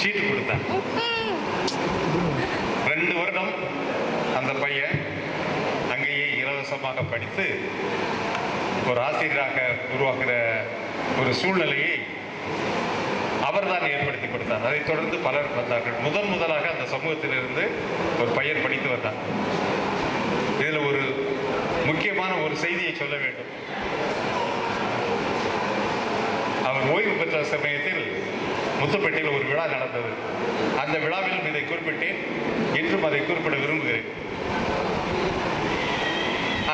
சீட்டு கொடுத்தேன். 2 வருடம் அந்த பையன் அங்கேயே இலவசமாக படித்து ஒரு ஆசிரியராக உருவாக்குற ஒரு சூழ்நிலையை அவர்தான் ஏற்படுத்தி கொடுத்தார். அதைத் தொடர்ந்து பலர் வந்தார்கள். முதலாக அந்த சமூகத்திலிருந்து ஒரு பையன் படித்து வந்தார். இதில் ஒரு முக்கியமான ஒரு செய்தியை சொல்ல வேண்டும். அவர் ஓய்வு பெற்ற சமயத்தில் முத்துப்பேட்டையில் ஒரு விழா நடந்தது. அந்த விழாவிலும் இதை குறிப்பிட்டேன், இன்றும் அதை குறிப்பிட விரும்புகிறேன்.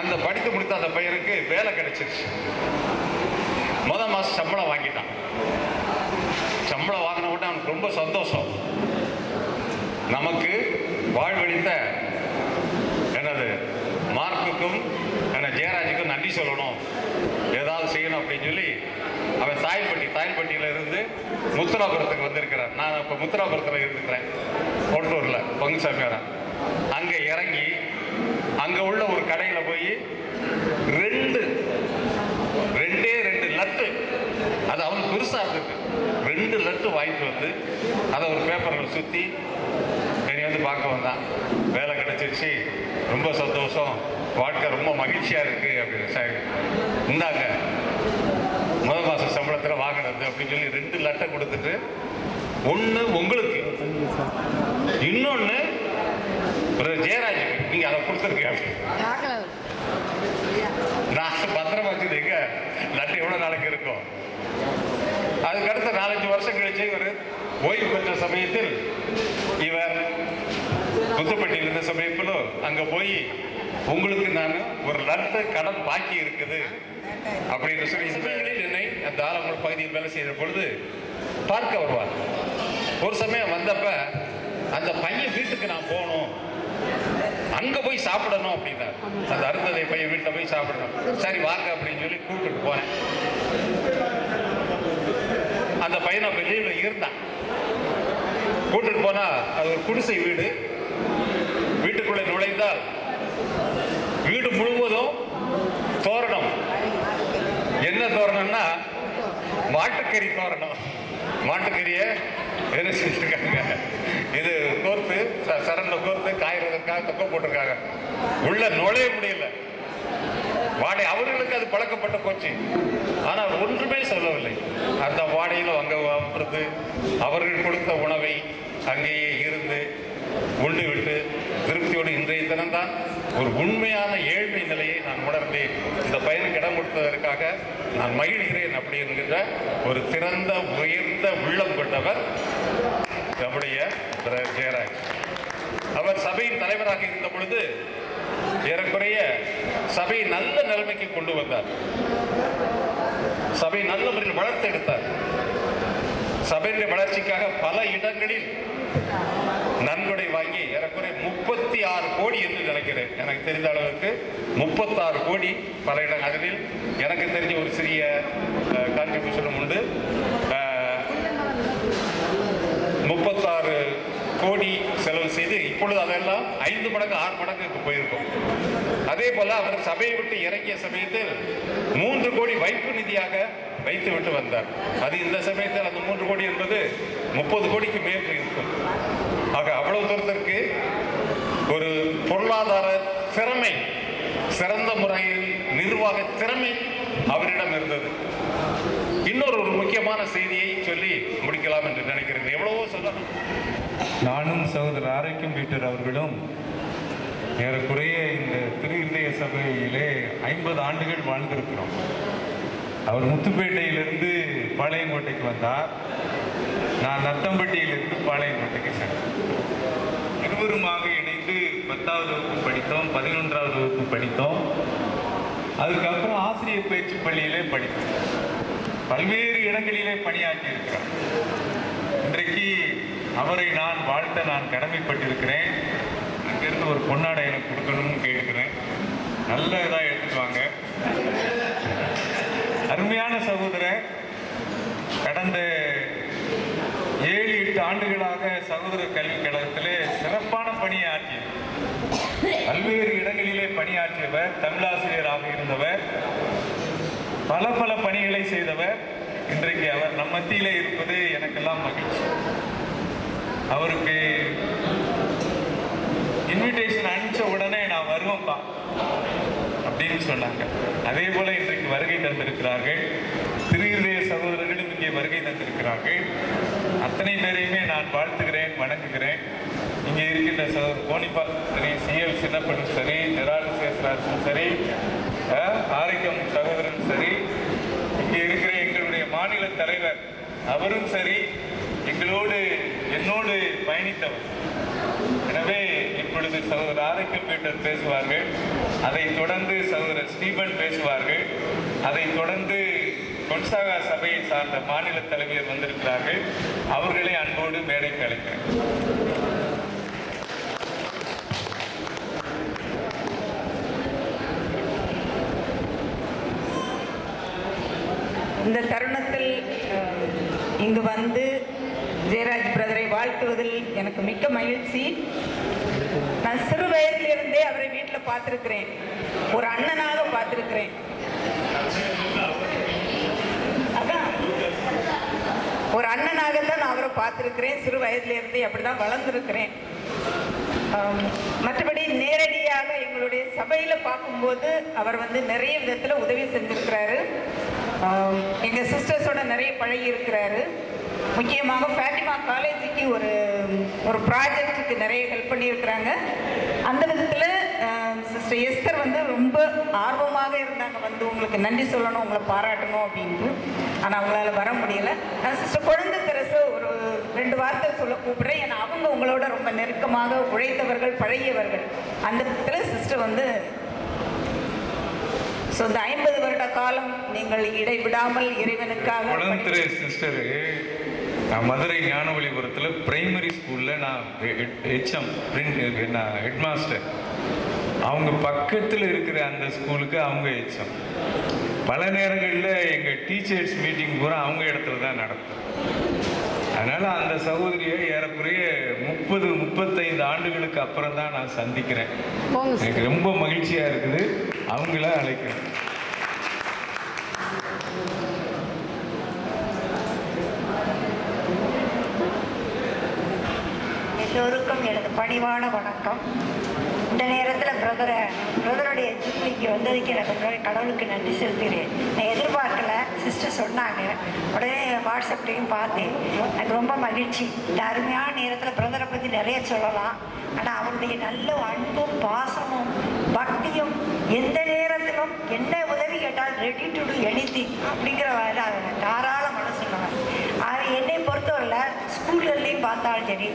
அந்த படித்து முடித்த அந்த பையனுக்கு வேலை கிடைச்சிருச்சு. முதல் மாதம் சம்பளம் வாங்கிட்டான். சம்பளம் வாங்கின உடனே அவனுக்கு ரொம்ப சந்தோஷம். நமக்கு வாழ்வழித்த எனது மார்க்குக்கும் ஜெயராஜுக்கும் நன்றி சொல்லணும், ஏதாவது செய்யணும் அப்படின்னு சொல்லி அவன் தாயல்பட்டியில் இருந்து முத்துராபுரத்துக்கு வந்திருக்கிறார். நான் இப்போ முத்துராபுரத்தில் இருந்துக்கிறேன், ஓட்டூரில் பங்குசாமியாரன். அங்கே இறங்கி அங்கே உள்ள ஒரு கடையில் போய் 2 லட்டு, அது அவனுக்கு பெருசாக இருக்கு, 2 லட்டு வாங்கிட்டு வந்து அதை ஒரு பேப்பரில் சுற்றி என்னை வந்து பார்க்க வந்தான். வேலை கிடைச்சிருச்சு, ரொம்ப சந்தோஷம், வாழ்க்கை ரொம்ப மகிழ்ச்சியாக இருக்குது அப்படின்னு. சரி இந்தாங்க முதல் மாத சம்பளத்தில் வாங்கினது அப்படின்னு சொல்லி 2 லட்டை கொடுத்துட்டு, ஒன்று உங்களுக்கு, இன்னொன்று ஜெயராஜுக்கு, நீங்கள் அதை கொடுத்துருக்கீங்க அப்படின்னு. நான் பத்திரமா வச்சுருக்கீங்க, லட்டு எவ்வளோ நாளைக்கு இருக்கும். அதுக்கடுத்த 4-5 வருஷம் கழிச்சு ஒரு ஓய்வு பெற்ற சமயத்தில் இவர் முத்துப்பட்டியில் இருந்த சமயத்திலும் அங்கே போய், உங்களுக்கு நான் ஒரு லட்டு கடன் பாக்கி இருக்குது அப்படின்னு சொல்லி என்னை அந்த ஆலங்குளம் பகுதியில் வேலை செய்த பொழுது பார்க்க வருவார். ஒரு சமயம் வந்தப்ப அந்த பையன் வீட்டுக்கு நான் போகணும், அங்கே போய் சாப்பிடணும் அப்படின்னா, அந்த அருந்ததியர் பையன் வீட்டில் போய் சாப்பிடணும். சரி வாங்க அப்படின்னு சொல்லி கூப்பிட்டு போனேன். அந்த பையனை வெளியில் இருந்தான். கூப்பிட்டு போனா அது ஒரு குடிசை வீடு. வீட்டுக்குள்ளே நுழைந்தால் வீடு முழுவதும் தோரணம். என்ன தோரணம்னா மாட்டுக்கறி தோரணம். மாட்டுக்கறியை என்ன செஞ்சிருக்காங்க, இது கோர்த்து சரண்ட கோர்த்து காய்கிறதுக்காக தொக்க போட்டிருக்காங்க. உள்ள நுழைய முடியல, வாடகை அவர்களுக்கு அது பழக்கப்பட்ட போச்சு. ஆனால் ஒன்றுமே சொல்லவில்லை. அந்த வாடையில் அங்கே அமர்ந்து அவர்கள் கொடுத்த உணவை அங்கேயே இருந்து உண்டு விட்டு திருப்தியோடு இன்றைய தினம்தான் ஒரு உண்மையான ஏழ்மை நிலையை நான் உணர்ந்தேன். இந்த பையனுக்கு இடம் கொடுத்ததற்காக நான் மகிழ்கிறேன் அப்படி என்கின்ற ஒரு திறந்த உயர்ந்த உள்ளம் கொண்டவர் நம்முடைய ஜெயராஜ். அவர் சபையின் தலைவராக இருந்த பொழுது ஏறக்குறைய சபையை நல்ல நிலைமைக்கு கொண்டு வந்தார். சபை நல்ல முறையில் வளர்த்து எடுத்தார். சபையினுடைய வளர்ச்சிக்காக பல இடங்களில் நன்கொடை வாங்கி ஏறக்குறைய 36 கோடி என்று நினைக்கிறேன். எனக்கு தெரிந்த அளவுக்கு 36 கோடி பல இடங்களில் எனக்கு தெரிஞ்ச ஒரு சிறிய கான்ட்ரிபியூஷனும் உண்டு. 36 கோடி செலவு செய்து இப்பொழுது அதெல்லாம் 5 மடங்கு 6 மடங்கு இப்போ போயிருக்கும். அதே போல அவர் சபையை விட்டு இறங்கிய சமயத்தில் 3 கோடி வைப்பு நிதியாக வைத்து விட்டு வந்தார். அது இந்த சமயத்தில் அந்த 3 கோடி என்பது 30 கோடிக்கு மேல் இருக்கும். ஆக அவ்வளவு தூரத்திற்கு ஒரு பொருளாதார திறமை, சிறந்த முறையில் நிர்வாக திறமை அவரிடம் இருந்தது. இன்னொரு முக்கியமான செய்தியை சொல்லி முடிக்கலாம் என்று நினைக்கிறேன். எவ்வளவோ சொல்லலாம். நானும் சகோதரர் ஆரோக்கியம் பீட்டர் அவர்களும் ஏறக்குறைய இந்த திரு இருதய சபையிலே 50 ஆண்டுகள் வாழ்ந்திருக்கிறோம். அவர் முத்துப்பேட்டையிலிருந்து பாளையங்கோட்டைக்கு வந்தார். நான் நத்தம்பட்டியிலிருந்து பாளையங்கோட்டைக்கு சென்றேன். இருவருமாக இணைந்து 10வது வகுப்பு படித்தோம், 11வது வகுப்பு படித்தோம். அதுக்கப்புறம் ஆசிரியர் பயிற்சி பள்ளியிலே படித்தோம். பல்வேறு இடங்களிலே பணியாற்றி இருக்கிறார். இன்றைக்கு அவரை நான் வாழ்த்த நான் கடமைப்பட்டிருக்கிறேன். அங்கிருந்து ஒரு பொன்னாடை எனக்கு கொடுக்கணும்னு கேட்கிறேன். நல்ல இதாக எடுத்துட்டு வாங்க. அருமையான சகோதரர், கடந்த 7-8 ஆண்டுகளாக சகோதரர் கல்விக் கழகத்திலே சிறப்பான பணியை ஆற்றியவர். பல்வேறு இடங்களிலே பணியாற்றியவர், தமிழாசிரியராக இருந்தவர், பல பல பணிகளை செய்தவர். இன்றைக்கு அவர் நம் மத்தியிலே இருப்பது எனக்கெல்லாம் மகிழ்ச்சி. அவருக்கு இன்விடேஷன் அனுப்பிச்ச உடனே நான் வருவேன்ப்பா அப்படின்னு சொன்னாங்க. அதே போல இன்றைக்கு வருகை தந்திருக்கிறார்கள். திரு இருதய சகோதரர்களும் இங்கே வருகை தந்திருக்கிறார்கள். அத்தனை பேரையுமே நான் வாழ்த்துகிறேன், வணங்குகிறேன். இங்கே இருக்கின்ற சகோதரர் கோணிப்பா சரி, சிஎல் சின்னப்பனும் சரி, ஜெரால்டு சேஸ்ராஜும் சரி, ஆரோக்கியம் சகோதரன் சரி, இங்கே இருக்கிற எங்களுடைய மாநில தலைவர் அவரும் சரி, என்னோடு பயணித்தவர். எனவே இப்பொழுது சகோதரர் ஆரோக்கியம் பீட்டர் பேசுவார்கள். அதைத் தொடர்ந்து சகோதரர் ஸ்டீபன் பேசுவார்கள். அதைத் தொடர்ந்து கொன்சாகா சபையை சார்ந்த மாநில தலைவர் வந்திருக்கிறார்கள். அவர்களை அன்போடு மேடைக்கு அழைக்கிறேன். இந்த தருணத்தில் இங்கு வந்து ஜெயராஜ் பிரதரை வாழ்த்துவதில் எனக்கு மிக்க மகிழ்ச்சி. நான் சிறு வயதிலிருந்தே அவரை வீட்டில் பார்த்துருக்கிறேன், ஒரு அண்ணனாக பார்த்துருக்கிறேன். அதான் ஒரு அண்ணனாக தான் நான் அவரை பார்த்துருக்கிறேன். சிறு வயதிலிருந்தே அப்படி தான் வளர்ந்துருக்கிறேன். மற்றபடி நேரடியாக எங்களுடைய சபையில் பார்க்கும்போது அவர் வந்து நிறைய விதத்தில் உதவி செஞ்சுருக்கிறாரு. எங்கள் சிஸ்டர்ஸோட நிறைய பழகி இருக்கிறாரு. முக்கியமாக ஃபேட்டிமா காலேஜுக்கு ஒரு ப்ராஜெக்டுக்கு நிறைய ஹெல்ப் பண்ணியிருக்கிறாங்க. அந்த விதத்தில் சிஸ்டர் எஸ்தர் வந்து ரொம்ப ஆர்வமாக இருந்தாங்க, வந்து உங்களுக்கு நன்றி சொல்லணும், உங்களை பாராட்டணும் அப்படின்ட்டு. ஆனால் அவங்களால வர முடியலை. நான் சிஸ்டர் குழந்தை தெரசு ஒரு 2 வார்த்தை சொல்ல கூப்பிட்றேன். ஏன்னா அவங்க உங்களோட ரொம்ப நெருக்கமாக உழைத்தவர்கள், பழகியவர்கள். அந்த விதத்தில் சிஸ்டர் வந்து இந்த 50 வருட காலம் நீங்கள் இடைவிடாமல் இறைவனுக்காக. சிஸ்டர், நான் மதுரை ஞானவழிபுரத்தில் பிரைமரி ஸ்கூலில் நான் ஹெட் மாஸ்டர். அவங்க பக்கத்தில் இருக்கிற அந்த ஸ்கூலுக்கு அவங்க ஹெச்எம். பல நேரங்களில் எங்கள் டீச்சர்ஸ் மீட்டிங் பூரா அவங்க இடத்துல தான் நடக்கும். அதனால் அந்த சகோதரியை ஏறக்குறைய 30-35 ஆண்டுகளுக்கு அப்புறம் தான் நான் சந்திக்கிறேன். எனக்கு ரொம்ப மகிழ்ச்சியாக இருக்குது. அவங்கள அழைக்கிறேன். எல்லோருக்கும் எனது பணிவான வணக்கம். இந்த நேரத்தில் பிரதருடைய ஜூபிலிக்கு வந்ததுக்கு எனக்கு கடவுளுக்கு நன்றி செலுத்துகிறேன். நான் எதிர்பார்க்கல, சிஸ்டர் சொன்னாங்க, உடனே வாட்ஸ்அப்லேயும் பார்த்தேன். எனக்கு ரொம்ப மகிழ்ச்சி. இந்த அருமையான நேரத்தில் பிரதரை பற்றி நிறைய சொல்லலாம். ஆனால் அவருடைய நல்ல அன்பும் பாசமும் பக்தியும், எந்த நேரத்திலும் என்ன உதவி கேட்டால் ரெடி டு டூ எனிதிங் அப்படிங்கிற வேலை அவங்க தாராள மனசுள்ளவன். என்னை பொறுத்தவரையில் ஸ்கூல்லையும் பார்த்தாலும் சரி,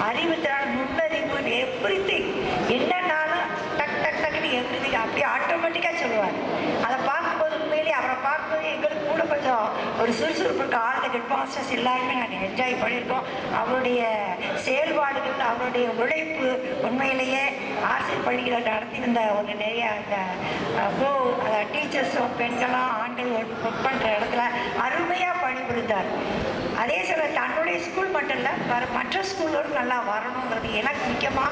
அறிவுத்திறன், நுண்ணறிவு, எவ்ரிதிங் என்னன்னாலும் டக் டக் டக்குன்னு எவ்ரிதிங் அப்படியே ஆட்டோமேட்டிக்காக சொல்லுவார். அதை பார்க்கும்போது உண்மையிலேயே அவரை பார்க்கும்போது எங்களுக்கு கூட கொஞ்சம் ஒரு சுறுசுறுப்புக்கு ஆல் த ஹெட் மாஸ்டர்ஸ் எல்லாருமே நாங்கள் என்ஜாய் பண்ணியிருக்கோம். அவருடைய செயல்பாடுகள், அவருடைய உழைப்பு, உண்மையிலேயே ஆசிரியர் பள்ளிகளை நடத்தியிருந்த ஒரு நிறைய அந்த டீச்சர்ஸும் பெண்களும் ஆண்கள் ஒர்க் பண்ணுற இடத்துல அருமையாக பணிபுரிந்தார். அதே சில தன்னுடைய ஸ்கூல் மட்டும் இல்லை, மற்ற ஸ்கூலோடு நல்லா வரணுங்கிறது எனக்கு முக்கியமாக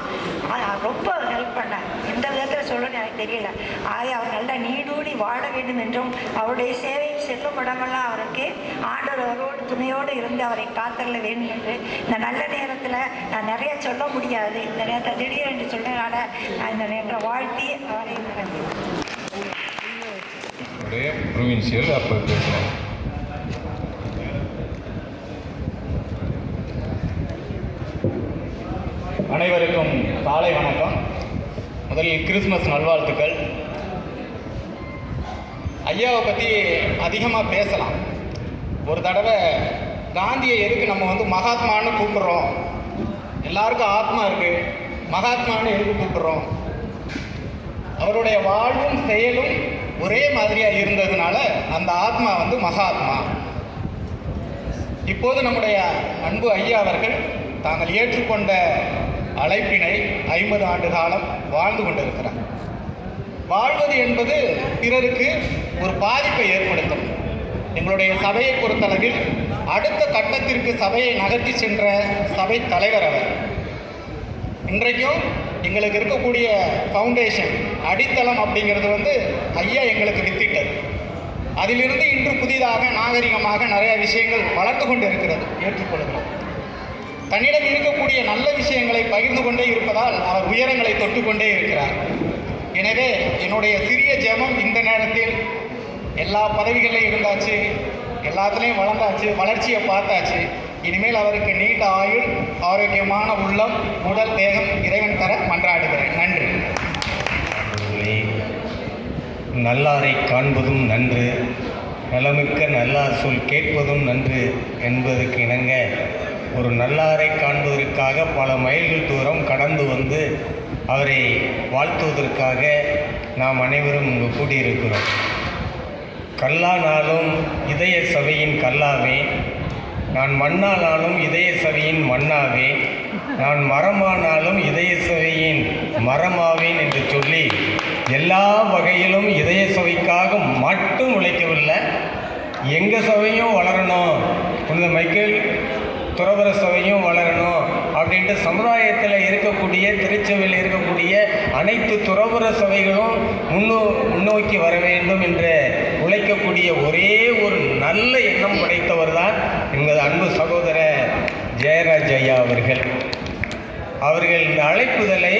ரொம்ப ஹெல்ப் பண்ணார். எந்த விதத்தில் சொல்லணும்னு எனக்கு தெரியல. ஆகவே அவர் நல்லா நீடூடி வாழ வேண்டும் என்றும் அவருடைய சேவை செல்லும் இடமெல்லாம் அவருக்கு ஆண்டவர் அவரோடு துணையோடு இருந்து அவரை காத்தரல வேண்டும் என்று இந்த நல்ல நேரத்தில் நான் நிறைய சொல்ல முடியாது. இந்த நேரத்தை திடீரென்று சொன்னதுனால நான் இந்த நேரத்தில் வாழ்த்தி அவரை ப்ரொவின்சியல் அப்போ பேசுகிறேன். அனைவருக்கும் காலை வணக்கம். முதலில் கிறிஸ்மஸ் நல்வாழ்த்துக்கள். ஐயாவை பற்றி அதிகமாக பேசலாம். ஒரு தடவை காந்தியை எதுக்கு நம்ம மகாத்மான்னு கூப்பிட்றோம்? எல்லாருக்கும் ஆத்மா இருக்குது, மகாத்மான்னு எதுக்கு கூப்பிட்றோம்? அவருடைய வாழ்வும் செயலும் ஒரே மாதிரியாக இருந்ததுனால அந்த ஆத்மா மகாத்மா. இப்போது நம்முடைய அன்பு ஐயா அவர்கள் தாங்கள் ஏற்றுக்கொண்ட அழைப்பினை 50 ஆண்டு காலம் வாழ்ந்து கொண்டிருக்கிறார். வாழ்வது என்பது பிறருக்கு ஒரு பாதிப்பை ஏற்படுத்தும். எங்களுடைய சபையை பொறுத்தளவில் அடுத்த கட்டத்திற்கு சபையை நகர்த்தி சென்ற சபை தலைவர் அவர். இன்றைக்கும் எங்களுக்கு இருக்கக்கூடிய ஃபவுண்டேஷன் அடித்தளம் அப்படிங்கிறது ஐயா எங்களுக்கு வித்திட்டது. அதிலிருந்து இன்று புதிதாக நாகரிகமாக நிறைய விஷயங்கள் வளர்ந்து கொண்டு இருக்கிறது, ஏற்றுக்கொள்கிறோம். தன்னிடம் இருக்கக்கூடிய நல்ல விஷயங்களை பகிர்ந்து கொண்டே இருப்பதால் அவர் உயரங்களை தொட்டுக்கொண்டே இருக்கிறார். எனவே என்னுடைய சிறிய ஜெபம் இந்த நேரத்தில் எல்லா பதவிகளிலும் இருந்தாச்சு, எல்லாத்துலேயும் வளர்ந்தாச்சு, வளர்ச்சியை பார்த்தாச்சு. இனிமேல் அவருக்கு நீண்ட ஆயுள், ஆரோக்கியமான உள்ளம், உடல், தேகம் இறைவன் தர மன்றாடுகிறேன். நன்றி. நல்லாரை காண்பதும் நன்று, நலமிக்க நல்லார் சொல் கேட்பதும் நன்று என்பதற்கு இணங்க ஒரு நல்லாரை காண்பதற்காக பல மைல்கள் தூரம் கடந்து வந்து அவரை வாழ்த்துவதற்காக நாம் அனைவரும் இங்கு கூடியிருக்கிறோம். கல்லானாலும் இதய சபையின் கல்லாவேன், நான் மண்ணானாலும் இதய சபையின் மண்ணாவேன், நான் மரமானாலும் இதய சபையின் மரமாவேன் என்று சொல்லி எல்லா வகையிலும் இதய சபைக்காக மட்டும் உழைக்கவில்லை, எங்கள் சபையும் வளரணும், புனித மைக்கேல் துறவர சபையும் வளரணும் அப்படின்ட்டு சமுதாயத்தில் இருக்கக்கூடிய, திருச்சபையில் இருக்கக்கூடிய அனைத்து துறவர சபைகளும் முன்னோக்கி வர வேண்டும் என்று உழைக்கக்கூடிய ஒரே ஒரு நல்ல எண்ணம் படைத்தவர் தான் எங்கள் அன்பு சகோதரர் ஜெயராஜ் ஐயா அவர்கள். அவர்கள் இந்த அழைப்புதலை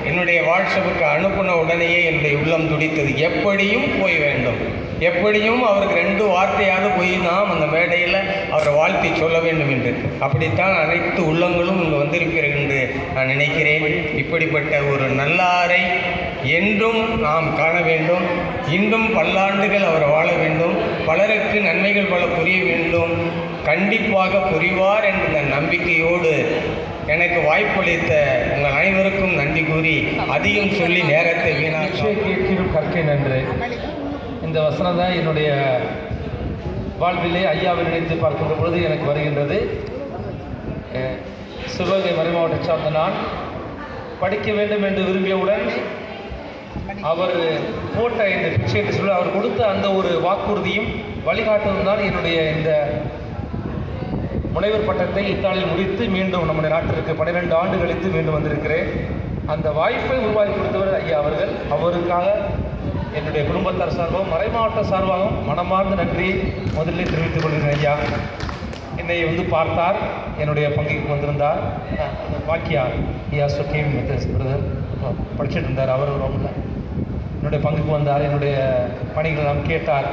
என்னுடைய வாட்ஸ்அப்புக்கு அனுப்பின உடனேயே என்னுடைய உள்ளம் துடித்தது. எப்படியும் போய் வேண்டும், எப்படியும் அவருக்கு 2 வார்த்தையாக போய் நாம் அந்த மேடையில் அவரை வாழ்த்தி சொல்ல வேண்டும் என்று. அப்படித்தான் அனைத்து உள்ளங்களும் இங்கு வந்திருப்பீர்கள் என்று நான் நினைக்கிறேன். இப்படிப்பட்ட ஒரு நல்லாரை என்றும் நாம் காண வேண்டும். இன்னும் பல்லாண்டுகள் அவர் வாழ வேண்டும், பலருக்கு நன்மைகள் பல புரிய வேண்டும், கண்டிப்பாக புரிவார் என்ற நம்பிக்கையோடு எனக்கு வாய்ப்பளித்த உங்கள் அனைவருக்கும் நன்றி கூறி அதிகம் சொல்லி நேரத்தை வீணாக்கும் கற்கை நன்று. இந்த வசனம் தான் என்னுடைய வாழ்விலே ஐயாவை நினைத்து பார்க்கின்ற பொழுது எனக்கு வருகின்றது. சிவகங்கை மறைமாவட்ட சார்ந்த நான் படிக்க வேண்டும் என்று விரும்பியவுடன் அவர் போட்ட இந்த பிச்சை என்று சொல்லி அவர் கொடுத்த அந்த ஒரு வாக்குறுதியும் வழிகாட்டுவதும் தான் என்னுடைய இந்த முனைவர் பட்டத்தை இத்தாலியில் முடித்து மீண்டும் நம்முடைய நாட்டிற்கு 12 ஆண்டு கழித்து மீண்டும் வந்திருக்கிறேன். அந்த வாய்ப்பை உருவாக்கி கொடுத்தவர் ஐயா அவர்கள். அவருக்காக என்னுடைய குடும்பத்தார் சார்பாகவும் மறைமாவட்ட சார்பாகவும் மனமார்ந்த நன்றி முதலில் தெரிவித்துக் கொள்கிறேன். ஐயா என்னை பார்த்தார், என்னுடைய பங்குக்கு வந்திருந்தார். பாக்கியா ஐயா சொக்கேம் பிரதர் படிச்சுட்டு இருந்தார். அவர் ரொம்ப என்னுடைய பங்குக்கு வந்தார், என்னுடைய பணிகள் எல்லாம் கேட்டார்,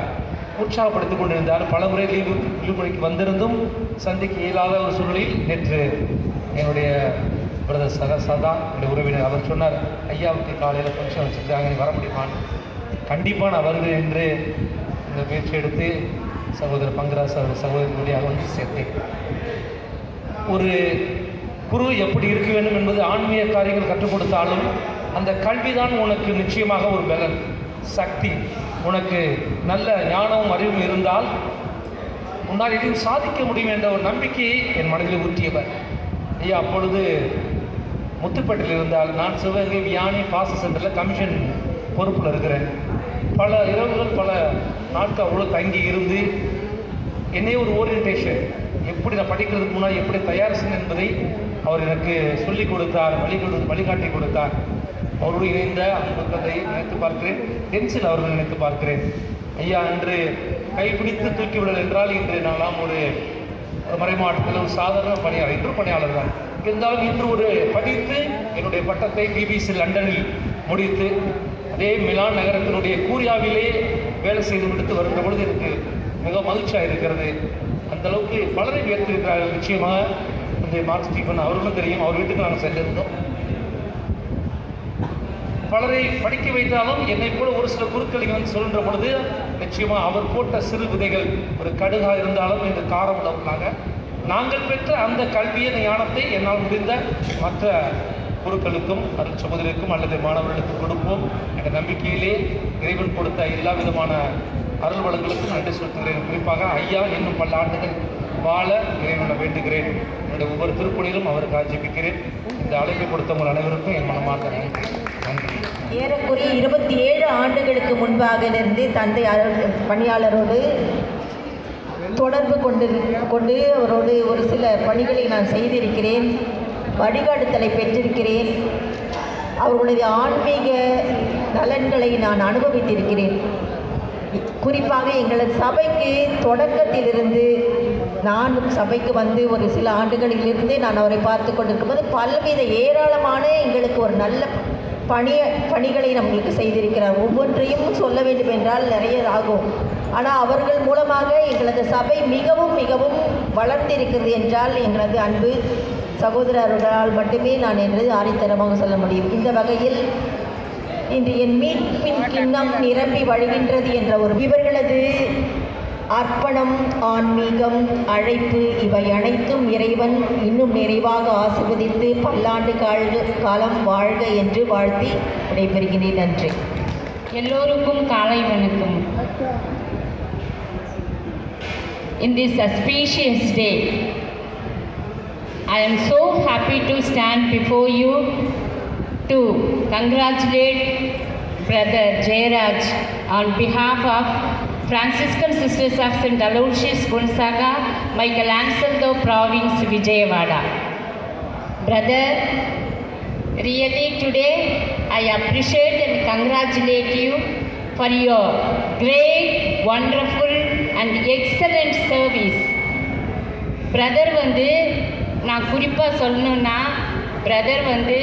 உற்சாகப்படுத்திக் கொண்டிருந்தார். பல முறை லீவுக்கு வந்திருந்தும் சந்திக்க இயலாத ஒரு சூழலில் நேற்று என்னுடைய பிரதர் சதா என்னுடைய உறவினர் அவர் சொன்னார், ஐயாவுக்கு காலையில் ஃபங்க்ஷன் வச்சுருக்காங்க, நீ வர முடியுமான்னு. கண்டிப்பாக நான் வருவேன் என்று இந்த முயற்சி எடுத்து சகோதரர் பங்கராஜ் சகோதரர் வழியாக சேர்த்தேன். ஒரு குரு எப்படி இருக்க வேண்டும் என்பது ஆன்மீக காரியங்கள் கற்றுக் கொடுத்தாலும் அந்த கல்விதான் உனக்கு நிச்சயமாக ஒரு பலன், சக்தி. உனக்கு நல்ல ஞானமும் அறிவும் இருந்தால் உன்னால் எதையும் சாதிக்க முடியும் என்ற ஒரு நம்பிக்கையை என் மனதில் ஊற்றியவர் ஐயா. அப்பொழுது முத்துப்பேட்டையில் இருந்தால் நான் சிவகங்கை வியானி பாச சென்டரில் கமிஷன் பொறுப்பில் இருக்கிறேன். பல இரவுகள் பல நாட்கள் அவ்வளோ தங்கி இருந்து என்னையே ஒரு ஓரியன்டேஷன் எப்படி நான் படிக்கிறதுக்கு முன்னாடி எப்படி தயார் செய்யணும் என்பதை அவர் எனக்கு சொல்லிக் கொடுத்தார், வழிகாட்டி கொடுத்தார். அவரோடு இணைந்த அன்புக்கதை நினைத்து பார்க்கிறேன், டென்சில் அவர்கள் நினைத்து பார்க்கிறேன். ஐயா அன்று கைப்பிடித்து தூக்கிவிடல் என்றால் இன்று நான்லாம் ஒரு மறைமாவட்டத்தில் ஒரு சாதாரண பணியாளர், இன்று பணியாளர் தான் இருந்தாலும் இன்று ஒரு படித்து என்னுடைய பட்டத்தை பிபிசி லண்டனில் முடித்து அதே மிலான் நகரத்தினுடைய கூரியாவிலே வேலை செய்து முடித்து வருகிற பொழுது எனக்கு மிக மகிழ்ச்சியாக இருக்கிறது. அந்த அளவுக்கு பலரை உயர்த்திருக்கிறார்கள். நிச்சயமாக இந்த மார்க் ஸ்டீஃபன் அவர்களும் தெரியும், அவர் வீட்டுக்கு நாங்கள் சென்றிருந்தோம். பலரை படிக்க வைத்தாலும் என்னை போல ஒரு சில குருக்களை வந்து சொல்கின்ற பொழுது நிச்சயமாக அவர் போட்ட சிறு விதைகள் ஒரு கடுகாக இருந்தாலும் இந்த காரம் உள்ளவர்களாக நாங்கள் பெற்ற அந்த கல்வியை ஞானத்தை என்னால் முடிந்த மற்ற குருக்களுக்கும் அருள் சகோதரருக்கும் அல்லது மாணவர்களுக்கும் கொடுப்போம் என்ற நம்பிக்கையிலே இறைவன் கொடுத்த எல்லா விதமான அருள் வளங்களுக்கும் நன்றி செலுத்துகிறேன். குறிப்பாக ஐயா இன்னும் பல ஆண்டுகள் வாழ இறைவனை வேண்டுகிறேன். என்னுடைய ஒவ்வொரு திருப்பணியிலும் அவருக்கு ஆட்சேபிக்கிறேன். இந்த அழைப்பை கொடுத்தவங்க அனைவருக்கும் என் மனமார்ந்த நன்றி. நன்றி. ஏறக்குறைய 27 ஆண்டுகளுக்கு முன்பாக இருந்து தந்தை பணியாளரோடு தொடர்பு கொண்டு அவரோடு ஒரு சில பணிகளை நான் செய்திருக்கிறேன், வழிகாட்டுதலை பெற்றிருக்கிறேன். அவர்களுடைய ஆன்மீக நலன்களை நான் அனுபவித்திருக்கிறேன். குறிப்பாக எங்களது சபைக்கு தொடக்கத்திலிருந்து நான் சபைக்கு வந்து ஒரு சில ஆண்டுகளிலிருந்தே நான் அவரை பார்த்து கொண்டிருக்கும்போது பல்வித ஏராளமான எங்களுக்கு ஒரு நல்ல பணிகளை நம்மளுக்கு செய்திருக்கிறார். ஒவ்வொன்றையும் சொல்ல வேண்டும் என்றால் நிறைய ஆகும். ஆனால் அவர்கள் மூலமாக எங்களது சபை மிகவும் மிகவும் வளர்ந்திருக்கிறது என்றால் எங்களது அன்பு சகோதரர்களால் மட்டுமே நான் என்று ஆணித்தரமாக சொல்ல முடியும். இந்த வகையில் இன்று என் மீட்பின் கிண்ணம் நிரம்பி வழிகின்றது என்ற ஒரு இவர்களது அர்ப்பணம், ஆன்மீகம், அழைப்பு இவை அனைத்தும் இறைவன் இன்னும் நிறைவாக ஆசீர்வதித்து பல்லாண்டு காலம் வாழ்க என்று வாழ்த்தி விடைபெறுகிறேன். நன்றி. எல்லோருக்கும் காலை வணக்கம். In this auspicious day, I am so happy to stand before you to congratulate Brother Jayaraj on behalf of Franciscan Sisters of St. Aloysius Gonzaga, Michelangelo Province, Vijayawada. Brother, really today I appreciate and congratulate you for your great, wonderful and excellent service. Brother வந்து நான் குறிப்பாக சொல்லணுன்னா, brother வந்து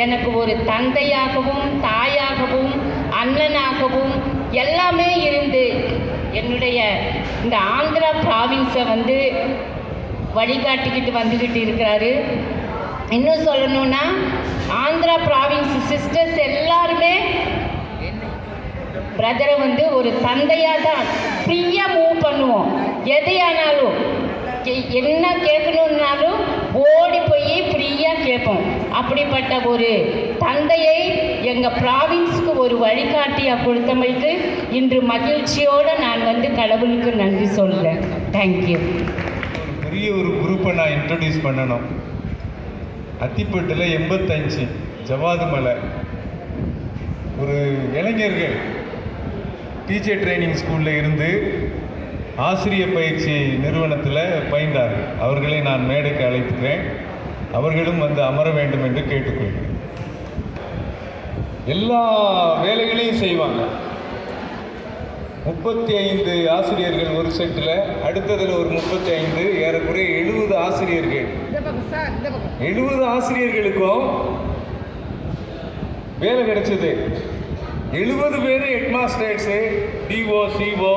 எனக்கு ஒரு தந்தையாகவும் தாயாகவும் அண்ணனாகவும் எல்லாமே இருந்து என்னுடைய இந்த ஆந்திரா ப்ராவின்ஸை வந்து வழிகாட்டிக்கிட்டு வந்துக்கிட்டு இருக்கிறாரு. இன்னும் சொல்லணுன்னா ஆந்திரா ப்ராவின்ஸ் சிஸ்டர்ஸ் எல்லாருமே பிரதரை வந்து ஒரு தந்தையாக தான் ஃப்ரீயாக மூவ் பண்ணுவோம். எதையானாலும் என்ன கேட்கணுன்னாலும் ஓடி போய் ஃப்ரீயாக கேட்போம். அப்படிப்பட்ட ஒரு தந்தையை எங்கள் ப்ராவின்ஸுக்கு ஒரு வழிகாட்டியாக கொடுத்தமைக்கு இன்று மகிழ்ச்சியோடு நான் வந்து கடவுளுக்கு நன்றி சொல்கிறேன். தேங்க்யூ. பெரிய ஒரு குரூப்பை நான் இன்ட்ரடியூஸ் பண்ணணும். அத்திப்பட்டில் 85 ஜவாது மலை ஒரு இளைஞர்கள் டீச்சர் ட்ரைனிங் ஸ்கூலில் இருந்து ஆசிரியர் பயிற்சி நிறுவனத்தில் பயின்றார்கள். அவர்களை நான் மேடைக்கு அழைத்துக்கிறேன். அவர்களும் வந்து அமர வேண்டும் என்று கேட்டுக்கொள்கிறேன். எல்லா வேலைகளையும் செய்வாங்க. 35 ஆசிரியர்கள் ஒரு செட்டில், அடுத்ததில் ஒரு 35, ஏறக்குறைய 70 ஆசிரியர்கள். 70 ஆசிரியர்களுக்கும் வேலை கிடைச்சது. 70 பேர் ஹெட்மாஸ்டர்ஸு, டிஓ, சிஓ.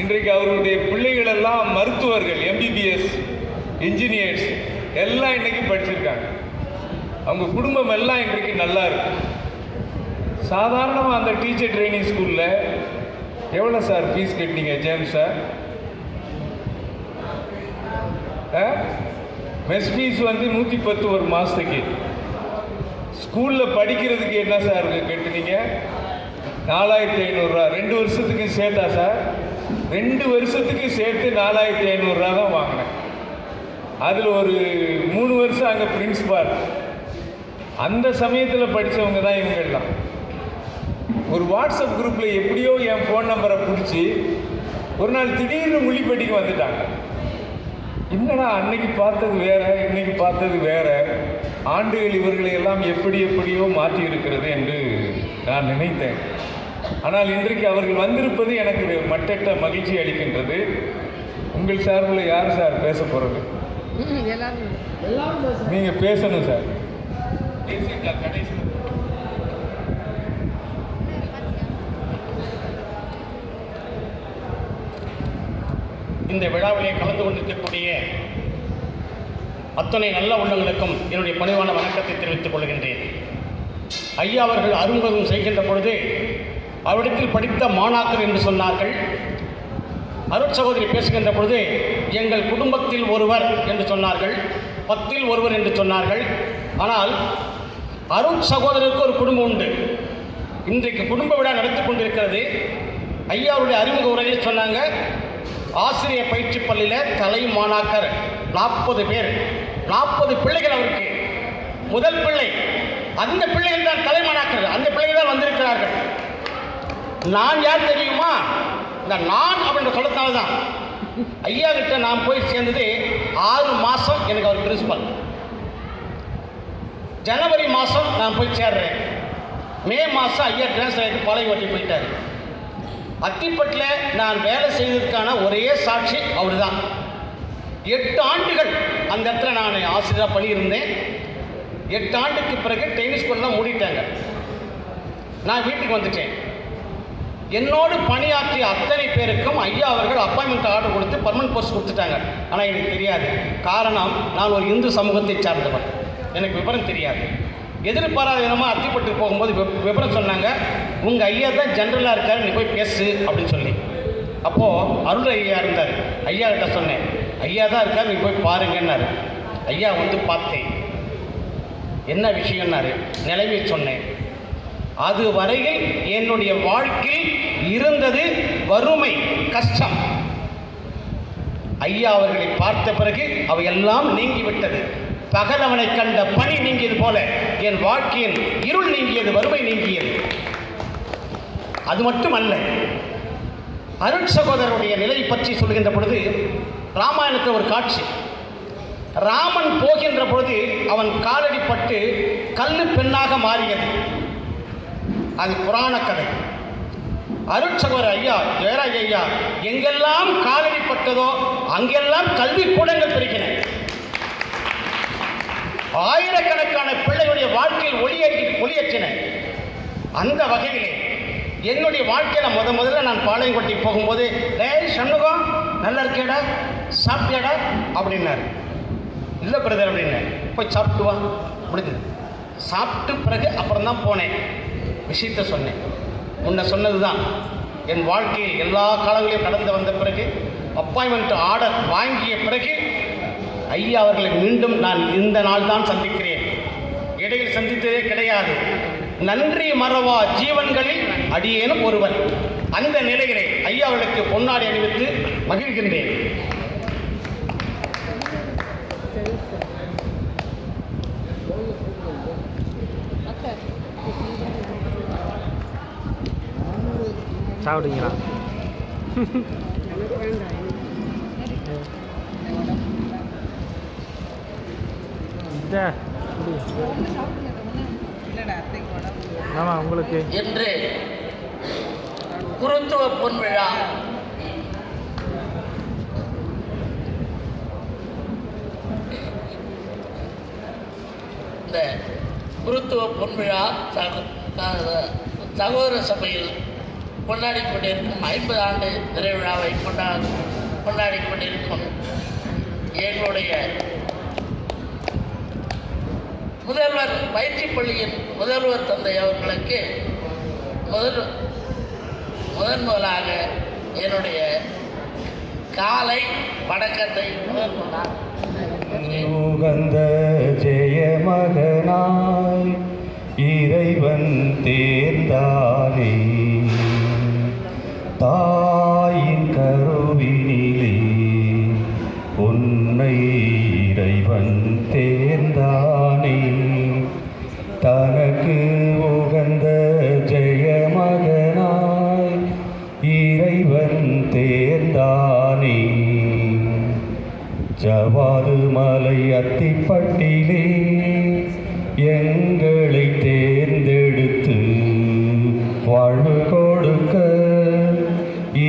இன்றைக்கு அவர்களுடைய பிள்ளைகள் எல்லாம் மருத்துவர்கள், எம்பிபிஎஸ், இன்ஜினியர்ஸ் எல்லாம் இன்றைக்கி படிச்சிருக்காங்க. அவங்க குடும்பம் எல்லாம் இன்றைக்கு நல்லா இருக்கு. சாதாரணமாக அந்த டீச்சர் ட்ரைனிங் ஸ்கூலில் எவ்வளோ சார் ஃபீஸ் கட்டினீங்க ஜேம்ஸ் சார்? மெஸ் ஃபீஸ் வந்து 110 ஒரு மாதத்துக்கு. ஸ்கூலில் படிக்கிறதுக்கு என்ன சார் கட்டினீங்க? 4500 ரூபா. 2 வருஷத்துக்கு சேர்த்தா சார்? 2 வருஷத்துக்கு சேர்த்து 4500 ரூபா தான் வாங்கினேன். அதில் ஒரு 3 வருஷம் அங்கே பிரின்சிபால். அந்த சமயத்தில் படித்தவங்க தான் இவங்கெல்லாம். ஒரு வாட்ஸ்அப் குரூப்பில் எப்படியோ என் ஃபோன் நம்பரை பிடிச்சி ஒரு நாள் திடீர்னு முள்ளிப்பட்டிக்கு வந்துட்டாங்க. என்னடா அன்னைக்கு பார்த்தது வேற, இன்னைக்கு பார்த்தது வேற, ஆண்டுகள் இவர்களை எல்லாம் எப்படியோ மாற்றி இருக்கிறது என்று நான் நினைத்தேன். ஆனால் இன்றைக்கு அவர்கள் வந்திருப்பது எனக்கு மட்டற்ற மகிழ்ச்சி அளிக்கின்றது. உங்கள் சார்பில் யார் சார் பேச போகிறது? நீங்கள் பேசணும் சார். கடைசி இந்த விழாவிலே கலந்து கொண்டிருக்கக்கூடிய அத்தனை நல்ல உள்ளங்களுக்கும் என்னுடைய பணிவான வணக்கத்தை தெரிவித்துக் கொள்கின்றேன். ஐயா அவர்கள் அறிமுகம் செய்கின்ற பொழுது அவரிடத்தில் படித்த மாணாக்கர் என்று சொன்னார்கள். அருட்சகோதரி பேசுகின்ற பொழுது எங்கள் குடும்பத்தில் ஒருவர் என்று சொன்னார்கள், 10ல் ஒருவர் என்று சொன்னார்கள். ஆனால் அருட்சகோதரருக்கு ஒரு குடும்பம் உண்டு. இன்றைக்கு குடும்ப விழா நடத்தி கொண்டிருக்கிறது. ஐயா அவருடைய அறிமுக உரையில் சொன்னாங்க, ஆசிரியர் பயிற்சி பள்ளியில் தலை மாணாக்கர் 40 பேர், 40 பிள்ளைகள் அவருக்கு. முதல் பிள்ளை, அந்த பிள்ளைகள் தான் தலை மாணாக்கர், அந்த பிள்ளைகள் தான் வந்திருக்கிறார்கள். நான் யார் தெரியுமா? இந்த நான் அப்படின்ற சொல்லத்தால தான் ஐயா கிட்ட நான் போய் சேர்ந்தது 6 மாதம். எனக்கு அவர் பிரின்சிபல். ஜனவரி மாதம் நான் போய் சேர்றேன். மே மாதம் ஐயா டிரான்ஸ்ஃபர் ஆகிட்டு பழைய ஓட்டி போயிட்டார். அத்திப்பட்டில் நான் வேலை செய்ததுக்கான ஒரே சாட்சி அவர் தான். 8 ஆண்டுகள் அந்த இடத்துல நான் ஆசிரியராக பண்ணியிருந்தேன். 8 ஆண்டுக்கு பிறகு டென்னிஸ் ஸ்கூல்லாம் மூடிட்டாங்க. நான் வீட்டுக்கு வந்துட்டேன். என்னோடு பணியாற்றிய அத்தனை பேருக்கும் ஐயா அவர்கள் அப்பாயின்மெண்ட் ஆர்டர் கொடுத்து பர்மனன்ட் போஸ்ட் கொடுத்துட்டாங்க. ஆனால் எனக்கு தெரியாது. காரணம், நான் ஒரு இந்து சமூகத்தை சார்ந்தவர், எனக்கு விவரம் தெரியாது. எதிர்பாராத விதமாக அத்திப்பட்டுக்கு போகும்போது விவரம் சொன்னாங்க, உங்கள் ஐயா தான் ஜென்ரலாக இருக்கார், நீ போய் பேசு அப்படின்னு சொல்லி. அப்போது அருள் ஐயா இருந்தார். ஐயா கிட்ட சொன்னேன், ஐயா தான் இருக்கார், நீ போய் பாருங்கன்னாரு. ஐயா வந்து பார்த்தேன். என்ன விஷயம்னாரு. நிலைமை சொன்னேன். அது வரையில் என்னுடைய வாழ்க்கையில் இருந்தது வறுமை, கஷ்டம். ஐயா அவர்களை பார்த்த பிறகு அவையெல்லாம் நீங்கிவிட்டது. பகலவனை கண்ட பணி நீங்கியது போல என் வாழ்க்கையின் இருள் நீங்கியது, வறுமை நீங்கியது. அது மட்டுமல்ல, அருட்சகோதரருடைய நிலை பற்றி சொல்கின்ற பொழுது ராமாயணத்தில் ஒரு காட்சி. ராமன் போகின்ற பொழுது அவன் காலடிப்பட்டு கல்லு பெண்ணாக மாறியது. அது புராண கதை. அருட்சகோதரர் ஐயா ஜெயராஜ் ஐயா எங்கெல்லாம் காலடிப்பட்டதோ அங்கெல்லாம் கல்வி கூடங்கள் பெருகின. ஆயிரக்கணக்கான பிள்ளைகளுடைய வாழ்க்கையில் ஒளியேற்றின. அந்த வகையிலே என்னுடைய வாழ்க்கையில் முதல்ல நான் பாளையங்கோட்டை போகும்போது, டேய் சண்முகம் நல்லா இருக்கேடா, சாப்பிட்டியாடா அப்படின்னாரு. இல்லை பிரதர் அப்படின்னு. போய் சாப்பிட்டு வா முடிஞ்சது. சாப்பிட்டு பிறகு அப்புறம் தான் போனேன். விஷயத்த சொன்னேன். முன்ன சொன்னது தான் என் வாழ்க்கையில் எல்லா காலங்களையும் கடந்து வந்த பிறகு அப்பாயின்மெண்ட் ஆர்டர் வாங்கிய பிறகு ஐயா அவர்களை மீண்டும் நான் இந்த நாள் தான் சந்திக்கிறேன். இடையில் சந்தித்ததே கிடையாது. நன்றி மறவா ஜீவன்களில் அடியேனும் ஒருவன். அந்த நிலையிலே ஐயா அவர்களுக்கு பொன்னாடை அணிவித்து மகிழ்கின்றேன். சாப்பிடுங்களா? ஆமாம் உங்களுக்கு என்று குருத்துவ பொன்விழா இந்த குருத்துவ பொன்விழா சகோதர சபையில் கொண்டாடி கொண்டிருக்கும் 50 ஆண்டு நிறைவிழாவை கொண்டாடி கொண்டிருக்கும் எங்களுடைய முதல்வர் பயிற்சி பள்ளியின் முதல்வர் தந்தை அவர்களுக்கு முதலாக என்னுடைய காலை வணக்கத்தை உகந்த ஜெய மகனாய் இறைவன் தேர்ந்தாரே தாயின் கர ஜவாது மலை அத்திப்பட்டிலே எங்களை தேர்ந்தெடுத்து வாழ்வு கொடுக்க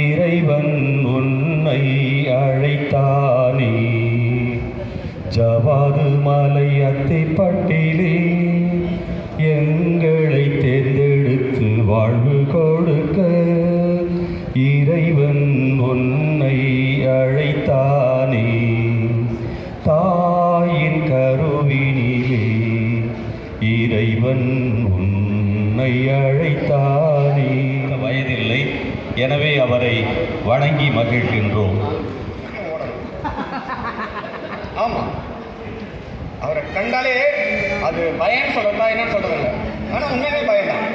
இறைவன் உன்னை அழைத்தானே. ஜவாது மலை அத்திப்பட்டிலே எங்களை தேர்ந்தெடுத்து வாழ்வு கொடுக்க இறைவன் உன்னை அழைத்தானே. தாயின் கருவினிலே இறைவன் உன்னை அழைத்தானே. வயதில்லை, எனவே அவரை வணங்கி மகிழ்கின்றோம். ஆமாம், அவரை கண்டாலே அது பயம்னு சொல்கிறதா என்னன்னு சொல்கிறதில்ல, ஆனால் உண்மையிலே பயம்தான்.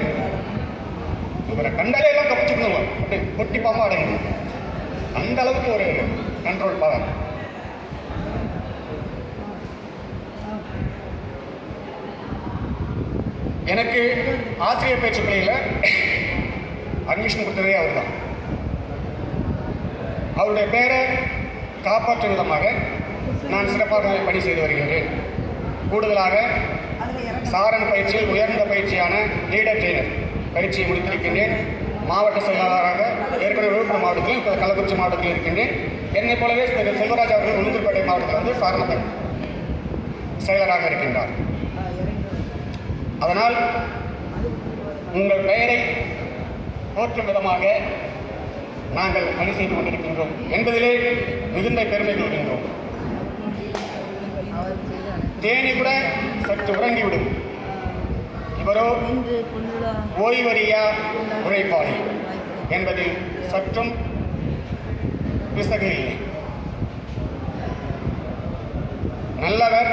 அவரை கண்டாலே எல்லாம் கப்பிச்சுக்கணும், அப்படி கொட்டி பாம்பா அடங்கணும், அந்த அளவுக்கு ஒரு கண்ட்ரோல் பவர். எனக்கு ஆசிரியர் பயிற்சி பள்ளியில் அட்மிஷன் கொடுத்ததே அவர் தான். அவருடைய பேரை காப்பாற்றும் விதமாக நான் சிறப்பாக பணி செய்து வருகின்றேன். கூடுதலாக சாரண பயிற்சியில் உயர்ந்த பயிற்சியான லீடர் ட்ரெயினர் பயிற்சியை முடித்திருக்கின்றேன். மாவட்ட செயலாளராக ஏற்கனவே விழுப்புரம் மாவட்டத்திலும் இப்போ கள்ளக்குறிச்சி மாவட்டத்தில் இருக்கின்றேன். என்னை போலவே செல்வராஜ் அவர்கள் உளுந்தூர்பேட்டை மாவட்டத்தில் வந்து சாரண செயலராக இருக்கின்றார். அதனால் உங்கள் பெயரை போற்றும் விதமாக நாங்கள் பணி செய்து கொண்டிருக்கின்றோம் என்பதிலே மிகுந்த பெருமை கொள்கின்றோம். தேனி கூட சற்று உறங்கிவிடும், இவரோ ஓய்வறியா உழைப்பாளி என்பதில் சற்றும் பிசகு இல்லை. நல்லவர்,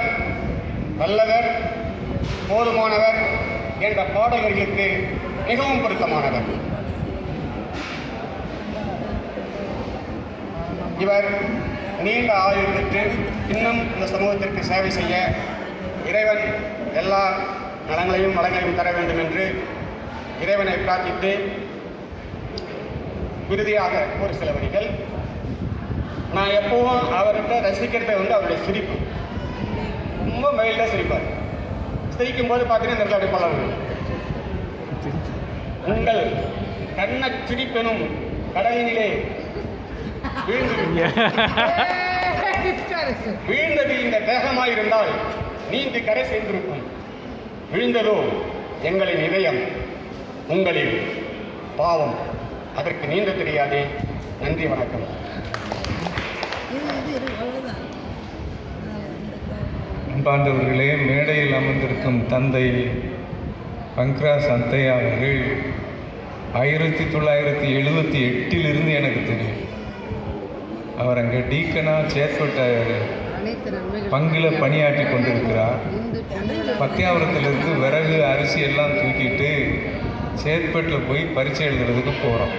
வல்லவர், போதுமானவர் என்ற பாடல்களுக்கு மிகவும் பொருத்தமானவர். இவர் நீண்ட ஆயுள் பெற்று இன்னும் இந்த சமூகத்திற்கு சேவை செய்ய இறைவன் எல்லா நலங்களையும் வளங்களையும் தர வேண்டும் என்று இறைவனை பிரார்த்தித்து இறுதியாக ஒரு சில வரிகள். நான் எப்பவும் அவர்கிட்ட ரசிக்கிறத வந்து அவருடைய சிரிப்பு, ரொம்ப மைல்டாக சிரிப்பார். சிரிக்கும் போது பார்த்தீங்கன்னா இந்த அப்படி பழகும். உங்கள் கண்ண சிரிப்பெனும் கடலினிலே வீழ்ந்தது இந்த தேகமாயிருந்தால் நீந்தி கரை சேர்ந்திருக்கும். விழுந்ததோ எங்களின் இதயம், உங்களின் பாவம், அதற்கு நீந்த தெரியாதே. நன்றி, வணக்கம். அன்பாண்டவர்களே, மேடையில் அமர்ந்திருக்கும் தந்தை பங்க்ராஸ் அந்தையா அவர்கள் 1978 எனக்கு தெரியும். அவர் அங்கே டீக்கனாக சேத்பட்ட பங்கில் பணியாற்றி கொண்டிருக்கிறார். பத்தியாபுரத்திலிருந்து விறகு அரிசி எல்லாம் தூக்கிட்டு சேத்பட்டில் போய் பரீட்சை எழுதுறதுக்கு போகிறோம்.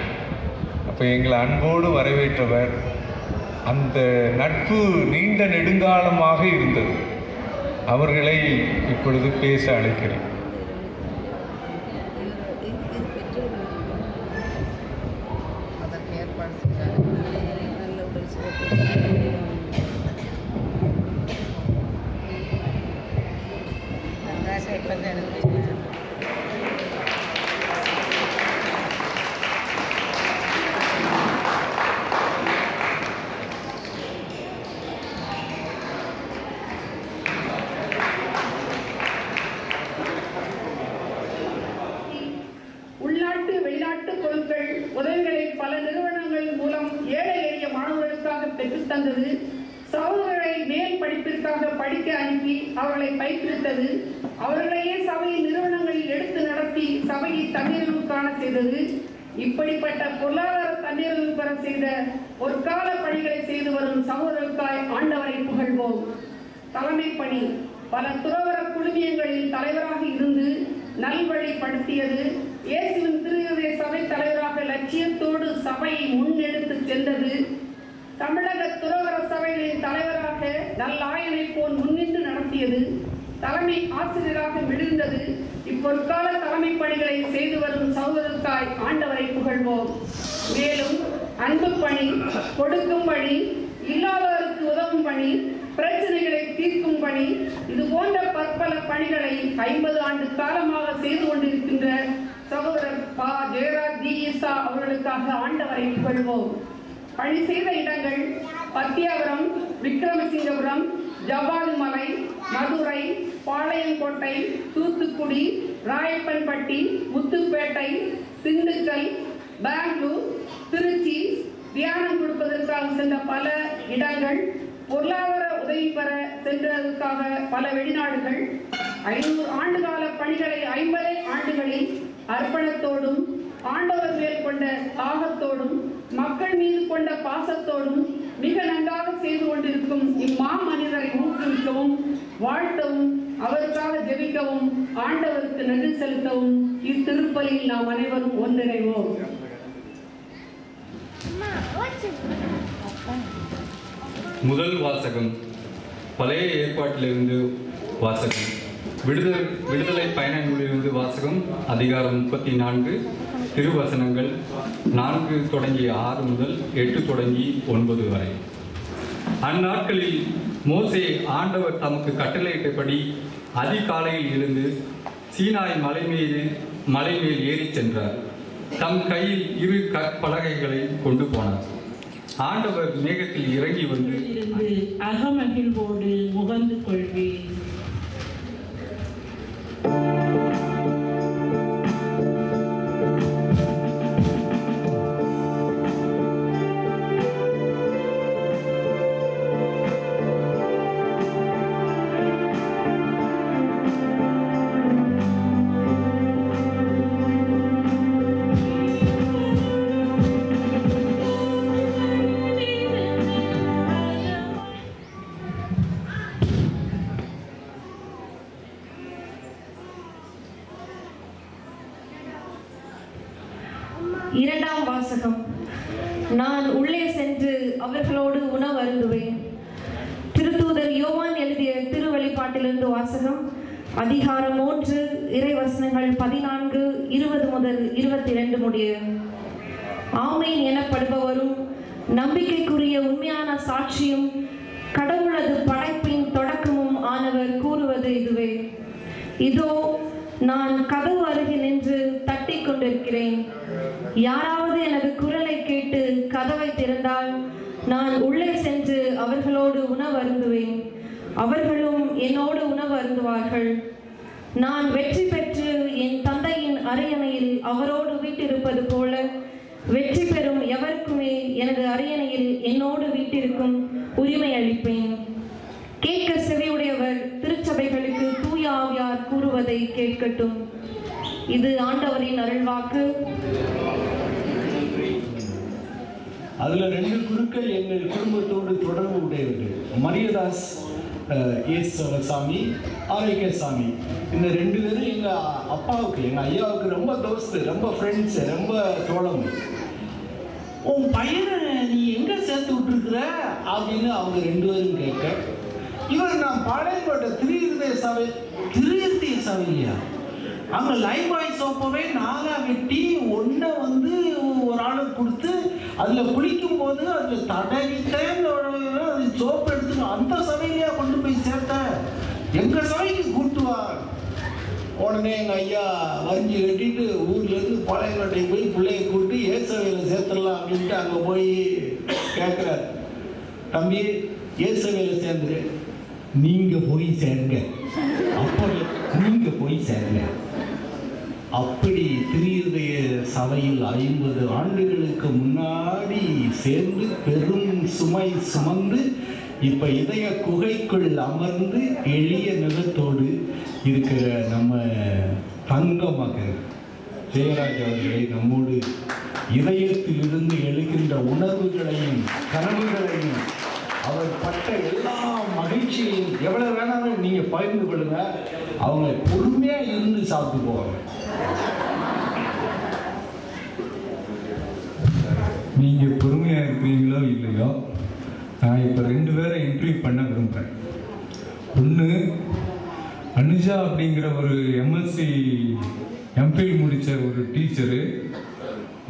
அப்போ எங்களை அன்போடு வரவேற்றவர். அந்த நட்பு நீண்ட நெடுங்காலமாக இருந்தது. அவர்களை இப்பொழுது பேச அழைக்கிறேன். உள்நாட்டு வெளிநாட்டு பொருட்கள் உதவிகளை பல நிறுவனங்கள் மூலம் ஏழை எளிய மாணவர்களுக்காக பெற்றுத்தந்தது. சகோதரர்களை மேல் படிப்பிற்காக படிக்க அனுப்பி அவர்களை பயிற்றுவித்தது. அவர்களையே சபையின் நிறுவனங்களில் எடுத்து நடத்தி சபையை தன்னிறைவு காண செய்தது. இப்படிப்பட்ட பொருளாதார தன்னிறைவு பெற செய்த ஒரு கால பணிகளை செய்து வரும் சகோதரர்களுக்காய் ஆண்டவரை புகழ்வோம். தலைமை பணி பல துறவர குழுமியங்களில் தலைவராக இருந்து நல்வழிப்படுத்தியது. இயேசுவின் திருஹிருதய சபை தலைவராக லட்சியத்தோடு சபையை முன்னெடுத்து சென்றது. தமிழக துறவர சபைகளின் தலைவராக நல்லாயனை போல் முன்னின்று நடத்தியது. தலைமை ஆசிரியராக விழுந்தது. இப்பொற்கால தலைமை பணிகளை செய்து வரும் சகோதரருக்காய் ஆண்டவரை புகழ்வோம். மேலும் அன்பு பணி, கொடுக்கும் பணி, இல்லாதவருக்கு உதவும் பணி, பணி, இது போன்ற பற்பல பணிகளை 50 ஆண்டு காலமாக செய்து கொண்டிருக்கின்ற சகோதரர் பா. ஜெயராஜ் டி.ஈசா அவர்களுக்காக ஆண்டவரை புகழ்வோம். பணி செய்த இடங்கள் பத்தியாபுரம், விக்ரமசிங்கபுரம், ஜவ்வாதுமலை, மதுரை, பாளையங்கோட்டை, தூத்துக்குடி, ராயப்பன்பட்டி, முத்துப்பேட்டை, திண்டுக்கல், பெங்களூர், திருச்சி, தியானம் கொடுப்பதற்காக சென்ற பல இடங்கள், பொருளாதார உதவி பெற சென்றதற்காக பல வெளிநாடுகள், 500 ஆண்டுகால பணிகளை 50 ஆண்டுகளில் அர்ப்பணத்தோடும் ஆண்டவர் மேல் கொண்ட தாகத்தோடும் மக்கள் மீது கொண்ட பாசத்தோடும் மிக நன்றாக செய்து கொண்டிருக்கும் இம்மாமனிதரை ஊக்குவிக்கவும் வாழ்த்தவும் அவருக்காக ஜெபிக்கவும் ஆண்டவருக்கு நன்றி செலுத்தவும் இத்திருப்பலியில் நாம் அனைவரும் ஒன்றிணைவோம். முதல் வாசகம் பழைய ஏற்பாட்டிலிருந்து வாசகம். விடுதலை பயண நூலிலிருந்து வாசகம். அதிகாரம் 34, திருவசனங்கள் 4 தொடங்கி 6 முதல் 8 தொடங்கி 9 வரை. அந்நாட்களில் மோசே ஆண்டவர் தமக்கு கட்டளையிட்டபடி அதிகாலையில் எழுந்து சீனாய் மலை மேல் ஏறிச் சென்றார். தம் கையில் 2 கற்பலகைகளை கொண்டு போனார். ஆண்டவர் மேகத்தில் இறங்கி வந்து அகமகிழ்வோடு முகந்து கொள்வேன். இரண்டாம் வாசகம். நான் உள்ளே சென்று அவர்களோடு உணவு அருந்துவேன். திருத்தூதர் யோவான் எழுதிய திருவெளிப்பாட்டிலிருந்து வாசகம். அதிகாரம் 3, இறைவசனங்கள் 14, 20 முதல் 22 முடிய. ஆமேன் எனப்படுபவரும் நம்பிக்கைக்குரிய உண்மையான சாட்சியும் கடவுளது படைப்பின் தொடக்கமும் ஆனவர் கூறுவது இதுவே: இதோ நான் கதவு அருகில் நின்று தட்டி கொண்டிருக்கிறேன். யாராவது எனது குரலை கேட்டு கதவை திறந்தால் நான் உள்ளே சென்று அவர்களோடு உணவு அருந்துவேன், அவர்களும் என்னோடு உணவு அருந்துவார்கள். நான் வெற்றி பெற்று என் தந்தையின் அரியணையில் அவரோடு வீட்டிருப்பது போல வெற்றி பெறும் எவருக்குமே எனது அரியணையில் என்னோடு வீட்டிற்கும் உரிமை அளிப்பேன். கேட்க செவியுடையவர் திருச்சபைகளுக்கு தூய ஆவியார் கூறுவதை கேட்கட்டும். இது ஆண்டவரின் அருள்வாக்கு. அதுல 2 குருக்கள் எங்கள் குடும்பத்தோடு தொடர்பு உடையவர்கள். மரியதாஸ் சாமி, ஆரோக்கிய சாமி. இந்த 2 பேரும் எங்க அப்பாவுக்கு, எங்க ஐயாவுக்கு ரொம்ப தோஸ்து, ரொம்ப ஃப்ரெண்ட்ஸ், ரொம்ப தோழமை. உன் பையனை நீ எங்க சேர்த்து விட்டுருக்குற அப்படின்னு அவங்க 2 பேரும் கேட்க, இவர் நான் பாளையங்கோட்டை திருஹிருதய சபையா, அங்கே லைஃபாய் சோப்பவே நானாக வெட்டி ஒன்றை வந்து ஒரு ஆளுக்கு கொடுத்து அதில் குளிக்கும் போது அதில் தடவிட்டேன், அது சோப்பு எடுத்து அந்த சபையிலையா கொண்டு போய் சேர்த்தேன், எங்கள் சபைக்கு கூட்டுவார். உடனே எங்கள் ஐயா வஞ்சி கட்டிட்டு ஊர்லேருந்து பாளையங்கோட்டை போய் பிள்ளைய கூப்பிட்டு ஏசவையில் சேர்த்துடலாம் அப்படின்ட்டு அங்கே போய் கேட்குறாரு. தம்பி, ஏசவையில் சேர்ந்துரு, நீங்கள் போய் சேருங்க, அப்போ நீங்கள் போய் சேருங்க. அப்படி திருஹிருதய சபையில் 50 ஆண்டுகளுக்கு முன்னாடி சேர்ந்து பெரும் சுமை சுமந்து இப்ப இதய குகைக்குள் அமர்ந்து எளிய நிலத்தோடு இருக்கிற நம்ம தங்க மகன் ஜெயராஜ் அவர்களை நம்மோடு இதயத்திலிருந்து எழுகின்ற உணர்வுகளையும் கனவுகளையும் அவர் பட்ட எல்லா மகிழ்ச்சியையும் எவ்வளவு வேணாலும் நீங்க பகிர்ந்து கொள்ளுங்க. அவங்க பொறுமையா இருந்து சாப்பிட்டு போவாங்க. நீங்க பொறுமையா இருக்கிறீங்களோ இல்லையோ, நான் இப்போ 2 பேரை இன்டர்வியூ பண்ண விரும்புகிறேன். ஒன்று, அனுஜா அப்படிங்கிற ஒரு எம்எஸ்சி எம்பில் முடித்த ஒரு டீச்சரு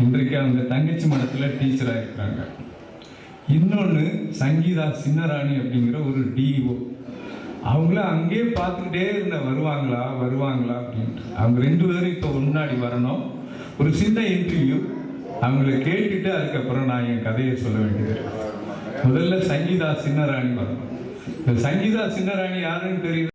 இன்றைக்கு அவங்க தங்கச்சி மடத்தில் டீச்சராக இருக்கிறாங்க. இன்னொன்று, சங்கீதா சின்னராணி அப்படிங்கிற ஒரு டிஓ. அவங்களும் அங்கேயே பார்த்துக்கிட்டே இருந்தேன், வருவாங்களா வருவாங்களா அப்படின்ட்டு. அவங்க 2 பேரும் இப்போ முன்னாடி வரணும். ஒரு சின்ன இன்டர்வியூ அவங்கள கேட்டுட்டு அதுக்கப்புறம் நான் என் கதையை சொல்ல வேண்டியது. முதல்ல சங்கீதா சின்னராணி வரணும். இந்த சங்கீதா சின்னராணி யாருன்னு தெரியுது?